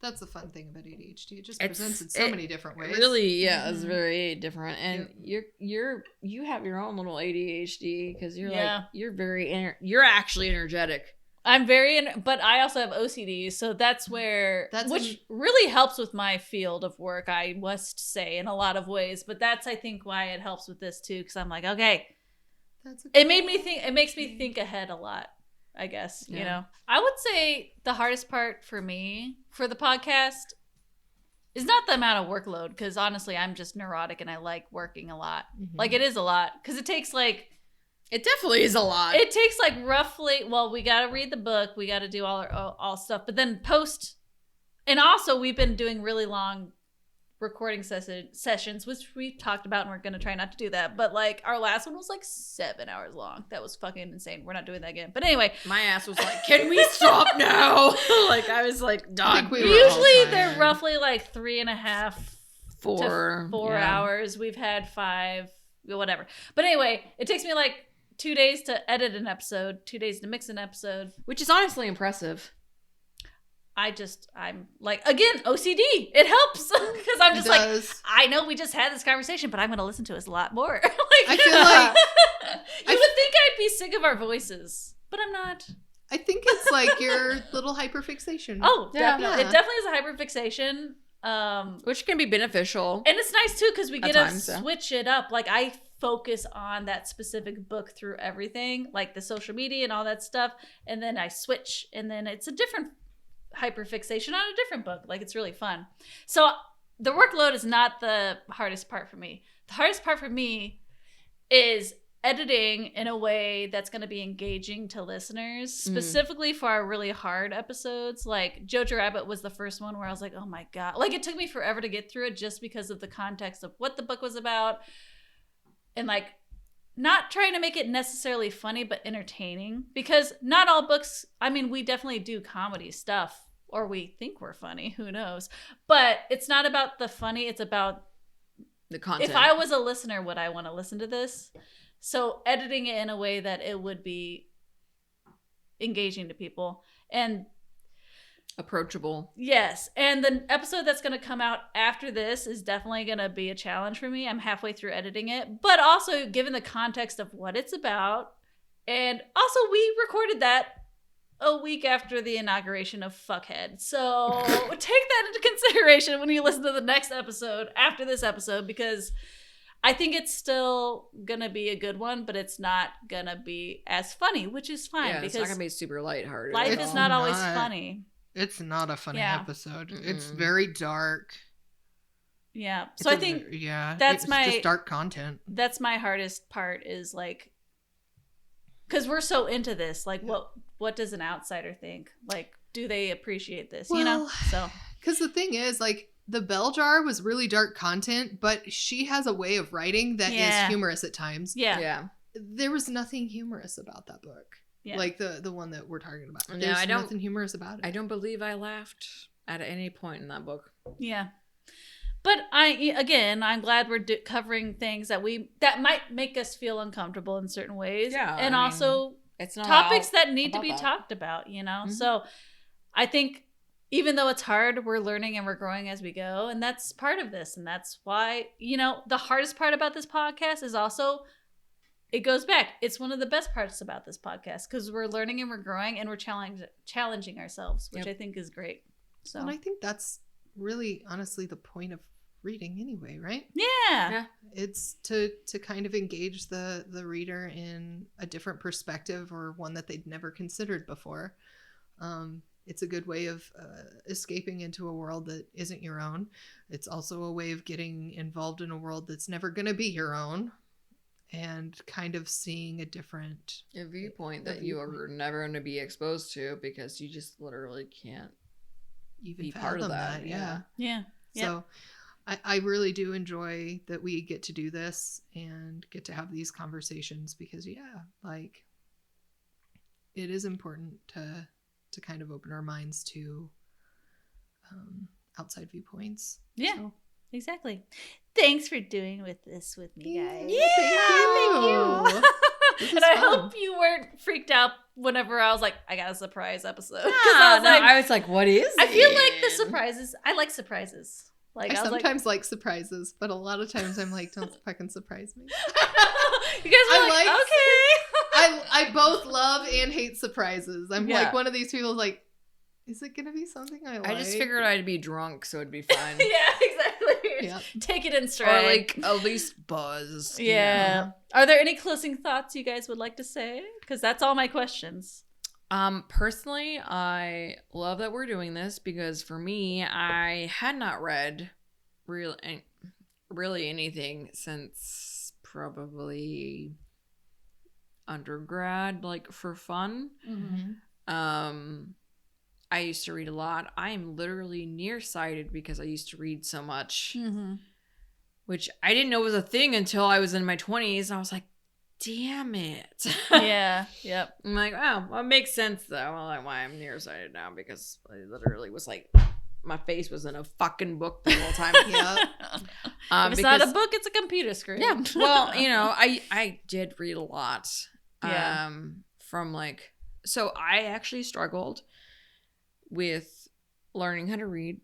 that's the fun thing about ADHD. It just presents in so many different ways. Really, yeah, it's very different. And you have your own little ADHD because you're like, you're actually energetic. I'm but I also have OCD, so that's where, which really helps with my field of work, I must say, in a lot of ways. But that's, I think, why it helps with this too, because I'm like, okay, it makes me think ahead a lot, I guess. You know, I would say the hardest part for me for the podcast is not the amount of workload, because honestly, I'm just neurotic and I like working a lot. Mm-hmm. Like, it is a lot, because it takes like. It definitely is a lot. It takes like roughly, well, we got to read the book. We got to do all stuff. But then post, and also we've been doing really long recording sessions, which we've talked about, and we're going to try not to do that. But like our last one was like 7 hours long. That was fucking insane. We're not doing that again. But anyway. My ass was like, can we stop now? Like, I was like, done. Usually they're roughly like 3.5 to 4 hours. We've had 5, whatever. But anyway, it takes me like 2 days to edit an episode, 2 days to mix an episode. Which is honestly impressive. I'm like, again, OCD. It helps. Because I'm just like, I know we just had this conversation, but I'm going to listen to us a lot more. Like, I feel like... you would think I'd be sick of our voices, but I'm not. I think it's like your little hyperfixation. Oh, definitely. It definitely is a hyperfixation. Which can be beneficial. And it's nice, too, because we get to switch it up. Like, I focus on that specific book through everything, like the social media and all that stuff, and then I switch, and then it's a different hyperfixation on a different book. Like, it's really fun. So the workload is not the hardest part for me. The hardest part for me is editing in a way that's going to be engaging to listeners, specifically for our really hard episodes. Like Jojo Rabbit was the first one where I was like, oh my God. Like, it took me forever to get through it just because of the context of what the book was about. And like, not trying to make it necessarily funny, but entertaining. Because not all books, I mean, we definitely do comedy stuff, or we think we're funny, who knows. But it's not about the funny, it's about the content. If I was a listener, would I want to listen to this? So editing it in a way that it would be engaging to people. And approachable. Yes. And the episode that's going to come out after this is definitely going to be a challenge for me. I'm halfway through editing it, but also given the context of what it's about. And also we recorded that a week after the inauguration of Fuckhead. So take that into consideration when you listen to the next episode after this episode, because I think it's still going to be a good one, but it's not going to be as funny, which is fine. Yeah, because it's not going to be super lighthearted. Life is not always funny. It's not a funny episode. Mm-mm. It's very dark. Yeah. So I think it's just dark content. That's my hardest part, is like, because we're so into this. Like, what does an outsider think? Like, do they appreciate this? Well, you know? So, because the thing is, like, the Bell Jar was really dark content, but she has a way of writing that is humorous at times. Yeah. There was nothing humorous about that book. Yeah. Like the one that we're talking about. No, There's nothing humorous about it. I don't believe I laughed at any point in that book. Yeah. But I'm glad we're covering things that might make us feel uncomfortable in certain ways. Yeah, And also it's not topics that need to be that. talked about, you know? Mm-hmm. So I think even though it's hard, we're learning and we're growing as we go. And that's part of this. And that's why, the hardest part about this podcast is also, it goes back. It's one of the best parts about this podcast because we're learning and we're growing and we're challenging ourselves, which I think is great. So, and I think that's really honestly the point of reading anyway, right? Yeah. It's to kind of engage the reader in a different perspective or one that they'd never considered before. It's a good way of escaping into a world that isn't your own. It's also a way of getting involved in a world that's never going to be your own and kind of seeing a different viewpoint that you are never going to be exposed to because you just literally can't even be part of that. Yeah. So I really do enjoy that we get to do this and get to have these conversations because it is important to kind of open our minds to outside viewpoints. Yeah, so. Exactly. Thanks for doing this with me, guys. Yeah, thank you. And I hope you weren't freaked out whenever I was like, I got a surprise episode. I was like, what is I feel like the surprises. I like surprises. Like I sometimes like surprises, but a lot of times I'm like, don't fucking surprise me. You guys are like, okay. I both love and hate surprises. I'm Yeah. like one of these people like, is it gonna be something I like? I just figured I'd be drunk, so it'd be fine. Yeah, exactly. Yep. Take it in stride. Or like at least buzz. Yeah. You know? Are there any closing thoughts you guys would like to say? Because that's all my questions. Personally, I love that we're doing this because for me, I had not read really anything since probably undergrad, like for fun. Mm-hmm. I used to read a lot. I am literally nearsighted because I used to read so much, which I didn't know was a thing until I was in my 20s. And I was like, damn it. Yeah. Yep. I'm like, oh, well, it makes sense though. Well, why I'm nearsighted now because I literally was like, my face was in a fucking book the whole time. If it's not a book, it's a computer screen. Yeah. Well, I did read a lot. Yeah. From like, so I actually struggled with learning how to read.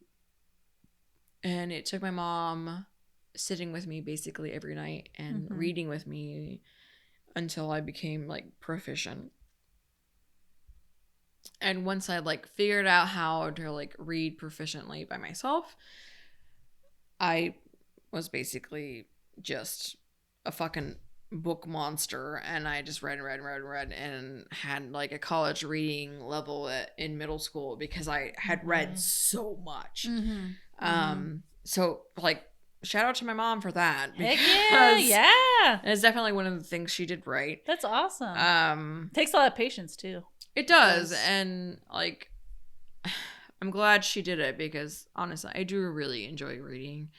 And it took my mom sitting with me basically every night and reading with me until I became like proficient. And once I like figured out how to like read proficiently by myself, I was basically just a fucking book monster, and I just read and had like a college reading level in middle school because I had read so much. So like shout out to my mom for that. Heck yeah. It's definitely one of the things she did right. That's awesome. Takes a lot of patience too. It does. And like I'm glad she did it because honestly I do really enjoy reading,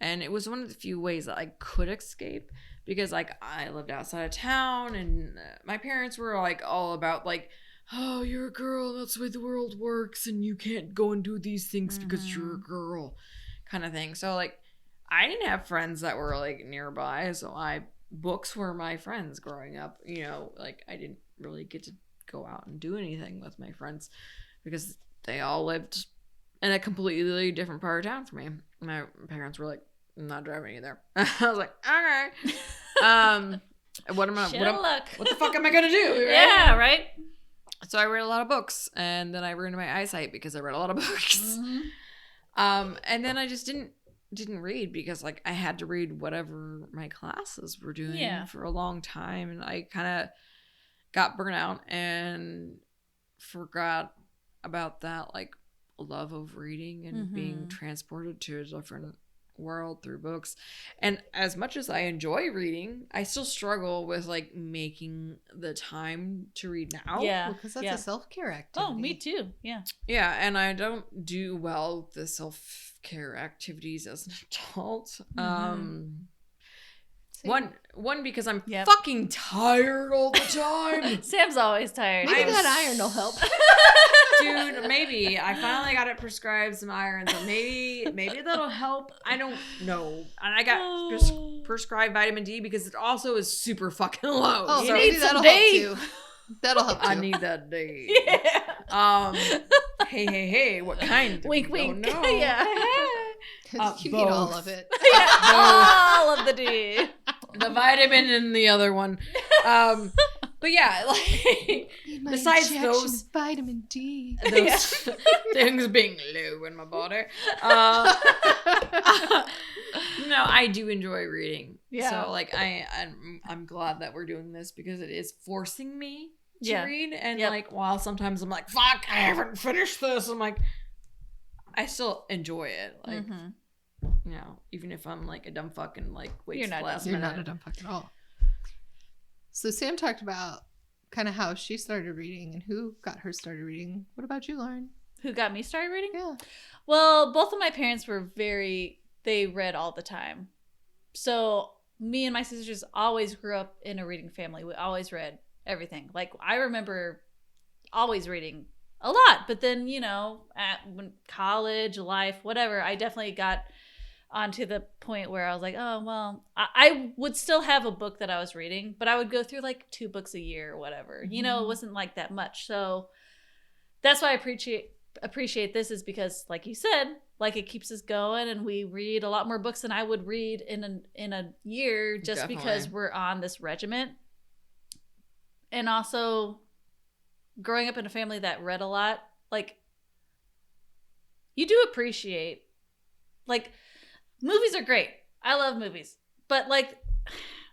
and it was one of the few ways that I could escape because like I lived outside of town and my parents were like all about like, oh, you're a girl, that's the way the world works, and you can't go and do these things because you're a girl kind of thing. So like I didn't have friends that were like nearby, so books were my friends growing up. Like I didn't really get to go out and do anything with my friends because they all lived in a completely different part of town from me. My parents were like, I'm not driving you there. I was like, okay. What the fuck am I gonna do? Right? Yeah, right. So I read a lot of books, and then I ruined my eyesight because I read a lot of books. And then I just didn't read because like I had to read whatever my classes were doing for a long time, and I kind of got burnt out and forgot about that like love of reading and being transported to a different world through books. And as much as I enjoy reading, I still struggle with like making the time to read now. Yeah, because that's a self-care activity. Oh, me too. Yeah. Yeah, and I don't do well with the self-care activities as an adult. One because I'm fucking tired all the time. Sam's always tired. Maybe that iron will help. Dude, maybe. I finally got it prescribed some iron, so maybe that'll help. I don't know. And I got prescribed vitamin D because it also is super fucking low. Oh, You so need maybe some that'll help D. too. That'll help too. I need that D. Yeah. Hey, what kind? Wink, We wink. don't know. Yeah. You need all both. of it. Yeah. All of the D. The vitamin and the other one. But yeah, like Need my besides injection those of vitamin D. those things being low in my body. No, I do enjoy reading. Yeah. So like I'm glad that we're doing this because it is forcing me to Yeah. read. And Yep. like while sometimes I'm like, fuck, I haven't finished this. I'm like, I still enjoy it. Like, Mhm. you know, even if I'm like a dumb fuck and like waits You're till not the last You're minute. not a dumb fuck at all. So Sam talked about kind of how she started reading and who got her started reading. What about you, Lauren? Who got me started reading? Yeah. Well, both of my parents were they read all the time. So me and my sisters always grew up in a reading family. We always read everything. Like I remember always reading a lot, but then, you know, when college, life, whatever, I definitely got onto the point where I was like, oh, well, I would still have a book that I was reading, but I would go through like 2 books a year or whatever. Mm-hmm. You know, it wasn't like that much. So that's why I appreciate this is because, like you said, like it keeps us going and we read a lot more books than I would read in a year just because Definitely. we're on this regiment. And also growing up in a family that read a lot, like you do appreciate, like movies are great. I love movies, but like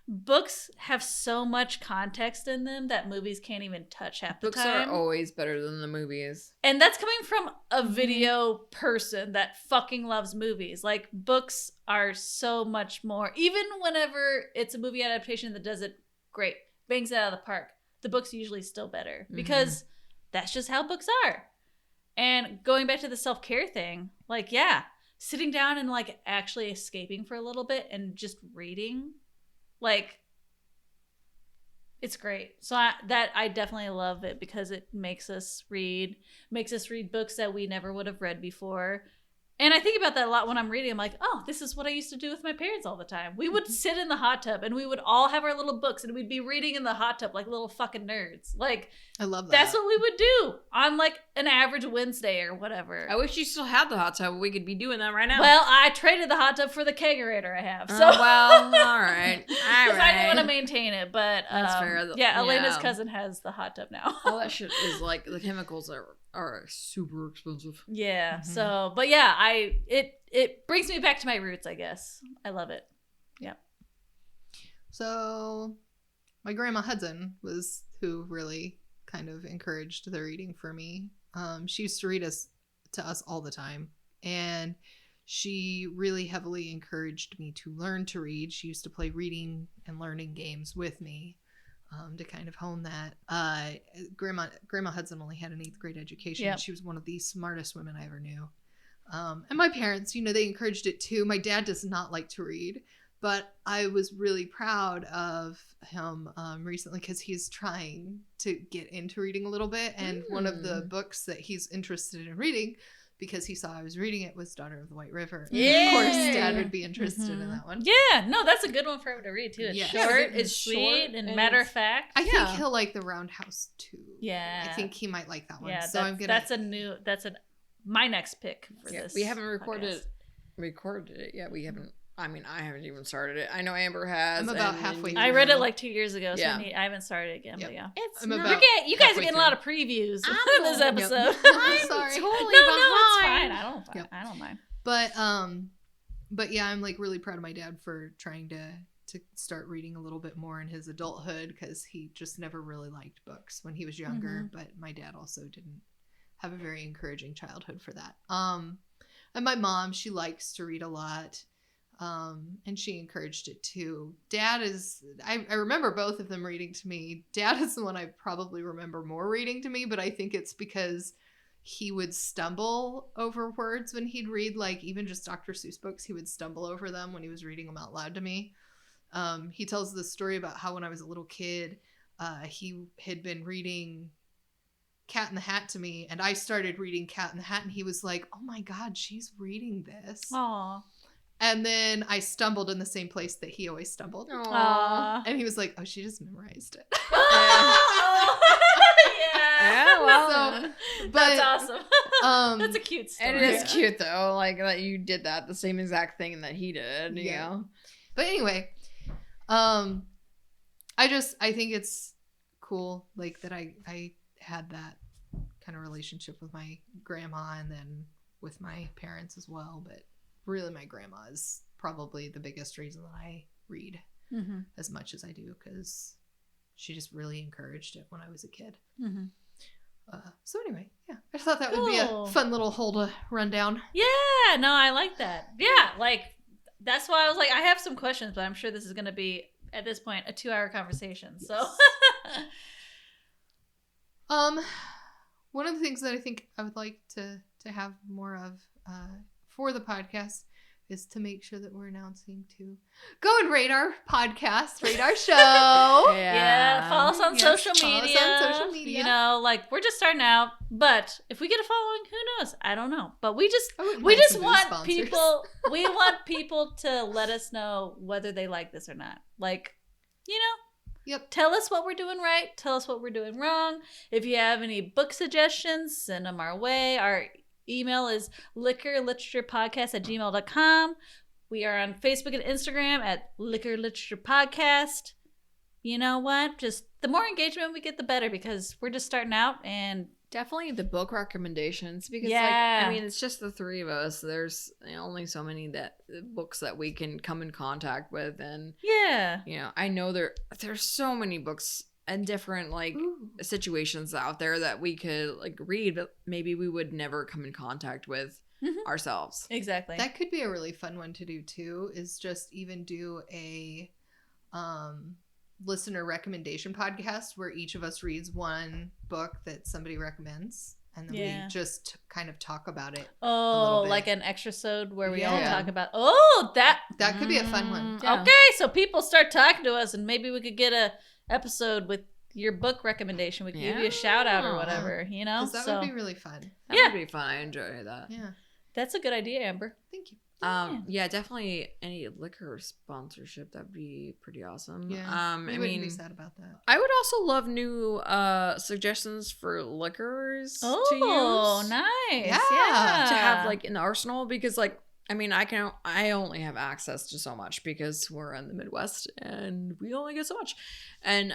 books have so much context in them that movies can't even touch half the Books time. are always better than the movies. And that's coming from a video person that fucking loves movies. Like books are so much more, even whenever it's a movie adaptation that does it great, bangs it out of the park, the book's usually still better because that's just how books are. And going back to the self-care thing, like, yeah, sitting down and like actually escaping for a little bit and just reading, like, it's great. So I definitely love it because it makes us read books that we never would have read before. And I think about that a lot when I'm reading. I'm like, oh, this is what I used to do with my parents all the time. We would sit in the hot tub and we would all have our little books and we'd be reading in the hot tub like little fucking nerds. Like, I love that. that's what we would do on like an average Wednesday or whatever. I wish you still had the hot tub. We could be doing that right now. Well, I traded the hot tub for the kegerator I have. So well, all right. because I didn't want to maintain it, but That's fair. yeah, Elena's Yeah. cousin has the hot tub now. All that shit is like the chemicals are super expensive. Yeah. Mhm. So, but yeah, it brings me back to my roots, I guess. I love it. So my grandma Hudson was who really kind of encouraged the reading for me. She used to read to us all the time, and she really heavily encouraged me to learn to read. She used to play reading and learning games with me to kind of hone that. Grandma Hudson only had an 8th grade education. Yep. She was one of the smartest women I ever knew. And my parents, you know, they encouraged it too. My dad does not like to read, but I was really proud of him recently because he's trying to get into reading a little bit. And one of the books that he's interested in reading, because he saw I was reading it, was Daughter of the White River. And of course, Yay! Dad would be interested in that one. Yeah. No, that's a good one for him to read too. It's Yeah. short, Yeah, it's sweet, short, and and matter of it's- fact. I think Yeah. he'll like The Roundhouse too. Yeah. I think he might like that one. Yeah, so I'm gonna. that's my next pick for Yeah, this. we haven't recorded podcast. it yet. We haven't. I mean, I haven't even started it. I know Amber has. I'm about and- halfway I through. read it like 2 years ago, so Yeah. I haven't started it again. Yep. But yeah, It's I'm not- about you guys are halfway getting a lot of previews I'm in this all- episode. I'm sorry. totally No, it's behind. fine. I don't. Yep. I don't mind. But yeah, I'm like really proud of my dad for trying to start reading a little bit more in his adulthood, because he just never really liked books when he was younger. But my dad also didn't have a very encouraging childhood for that. And my mom, she likes to read a lot. And she encouraged it too. Dad is, I remember both of them reading to me. Dad is the one I probably remember more reading to me, but I think it's because he would stumble over words when he'd read, like even just Dr. Seuss books, he would stumble over them when he was reading them out loud to me. He tells the story about how when I was a little kid, he had been reading Cat in the Hat to me, and I started reading Cat in the Hat, and he was like, oh my God, she's reading this. Aw. And then I stumbled in the same place that he always stumbled. Aw. And he was like, oh, she just memorized it. Yeah, well, So, but, That's awesome. That's a cute story. it is cute though, like that you did that the same exact thing that he did. You Yeah. know. But anyway, I think it's cool, like that I had that kind of relationship with my grandma and then with my parents as well. But really, my grandma is probably the biggest reason that I read as much as I do, because she just really encouraged it when I was a kid. So anyway, yeah, I thought that would be a fun little hole to run down. Yeah, no, I like that. Yeah, like that's why I was like, I have some questions, but I'm sure this is going to be at this point a 2-hour conversation. So, one of the things that I think I would like to have more of for the podcast is to make sure that we're announcing to go and rate our podcast, rate our show. yeah, follow us on social follow media. us on social media. You know, like we're just starting out, but if we get a following, who knows? I don't know. But we just I wouldn't mind some want sponsors. people. We want people to let us know whether they like this or not. Like, you know. Yep. Tell us what we're doing right. Tell us what we're doing wrong. If you have any book suggestions, send them our way. Our email is liquor.literaturePodcast@gmail.com. We are on Facebook and Instagram at Liquor&Literature Podcast. You know what? Just the more engagement we get, the better, because we're just starting out. And Definitely the book recommendations, because Yeah. like, I mean, it's just the three of us. There's only so many books that we can come in contact with, and yeah. you know, I know there's so many books and different like situations out there that we could like read, but maybe we would never come in contact with ourselves. Exactly. That could be a really fun one to do too, is just even do a listener recommendation podcast where each of us reads one book that somebody recommends, and then we just kind of talk about it. Oh, bit. like an extra-sode where we all Yeah. talk about, That could be a fun one. Yeah. Okay, so people start talking to us, and maybe we could get a episode with your book recommendation. We could give you a shout out or whatever, you know? 'Cause that would be really fun. That would be fun. I enjoy that. Yeah. That's a good idea, Amber. Thank you. Yeah, definitely any liquor sponsorship, that'd be pretty awesome. Yeah. I wouldn't mean, be sad about that. I would also love new suggestions for liquors to Oh, use. nice. Yeah. Yeah. To have like in the arsenal, because like I mean, I only have access to so much because we're in the Midwest and we only get so much. And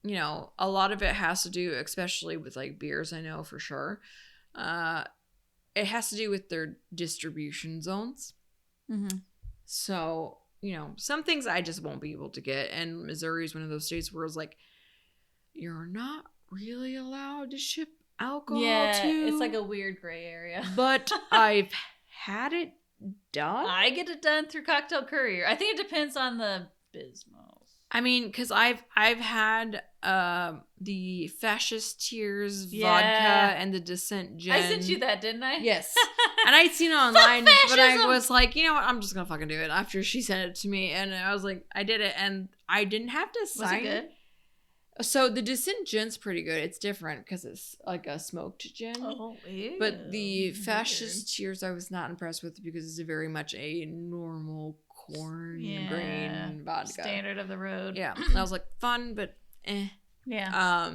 you know, a lot of it has to do, especially with like beers, I know for sure. It has to do with their distribution zones. So, you know, some things I just won't be able to get. And Missouri is one of those states where it's like, you're not really allowed to ship alcohol to. It's like a weird gray area. But I've had it done. I get it done through Cocktail Courier. I think it depends on the Bismos. I mean, because I've had the Fascist Tears Yeah. vodka and the Descent Gin. I sent you that, didn't I? Yes. And I'd seen it online, but I fascism! was like, you know what? I'm just gonna fucking do it. After she sent it to me, and I was like, I did it, and I didn't have to Was sign. it good? So the Descent Gin's pretty good. It's different because it's like a smoked gin. Oh, ew. But the Fascist Tears, I was not impressed with because it's very much a normal corn grain vodka. Standard of the road. Yeah, and I was like, fun, but eh. Yeah.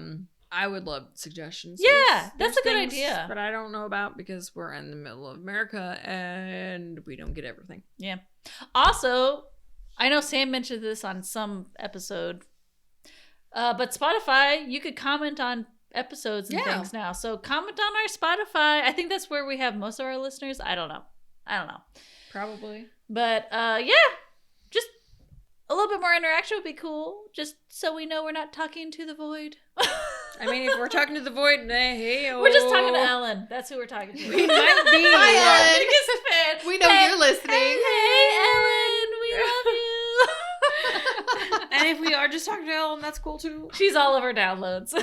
I would love suggestions. Yeah, that's a good things idea. that I don't know about because we're in the middle of America and we don't get everything. Yeah. Also, I know Sam mentioned this on some episode, but Spotify, you could comment on episodes and things now. So comment on our Spotify. I think that's where we have most of our listeners. I don't know. Probably. But yeah, just a little bit more interaction would be cool. Just so we know we're not talking to the void. I mean, if we're talking to the void, hey, We're just talking to Ellen. That's who we're talking to. We might be. Hi, Ellen. Biggest fan. We know you're listening. Hey, Ellen. We love you. And if we are just talking to Ellen, that's cool too. She's all over downloads. All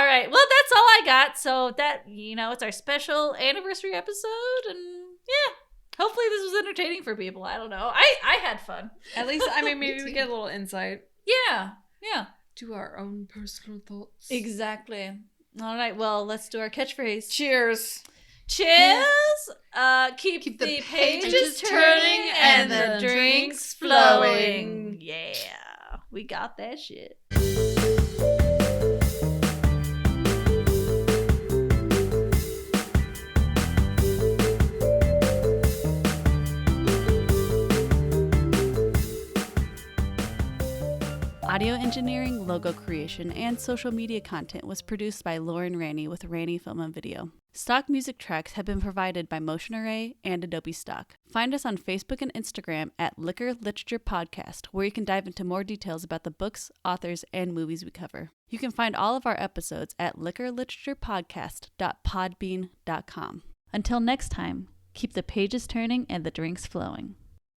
right. Well, that's all I got. So that, you know, it's our special anniversary episode. And yeah, hopefully this was entertaining for people. I don't know. I had fun. At least, I mean, maybe Me we too. get a little insight Yeah. Yeah. to our own personal thoughts. Exactly. All right, well, let's do our catchphrase. Cheers. Cheers! Keep the pages turning and the drinks flowing. Yeah, we got that shit. Audio engineering, logo creation, and social media content was produced by Lauren Rainey with Rainey Film and Video. Stock music tracks have been provided by Motion Array and Adobe Stock. Find us on Facebook and Instagram at Liquor&Literature Podcast, where you can dive into more details about the books, authors, and movies we cover. You can find all of our episodes at liquorliteraturepodcast.podbean.com. Until next time, keep the pages turning and the drinks flowing.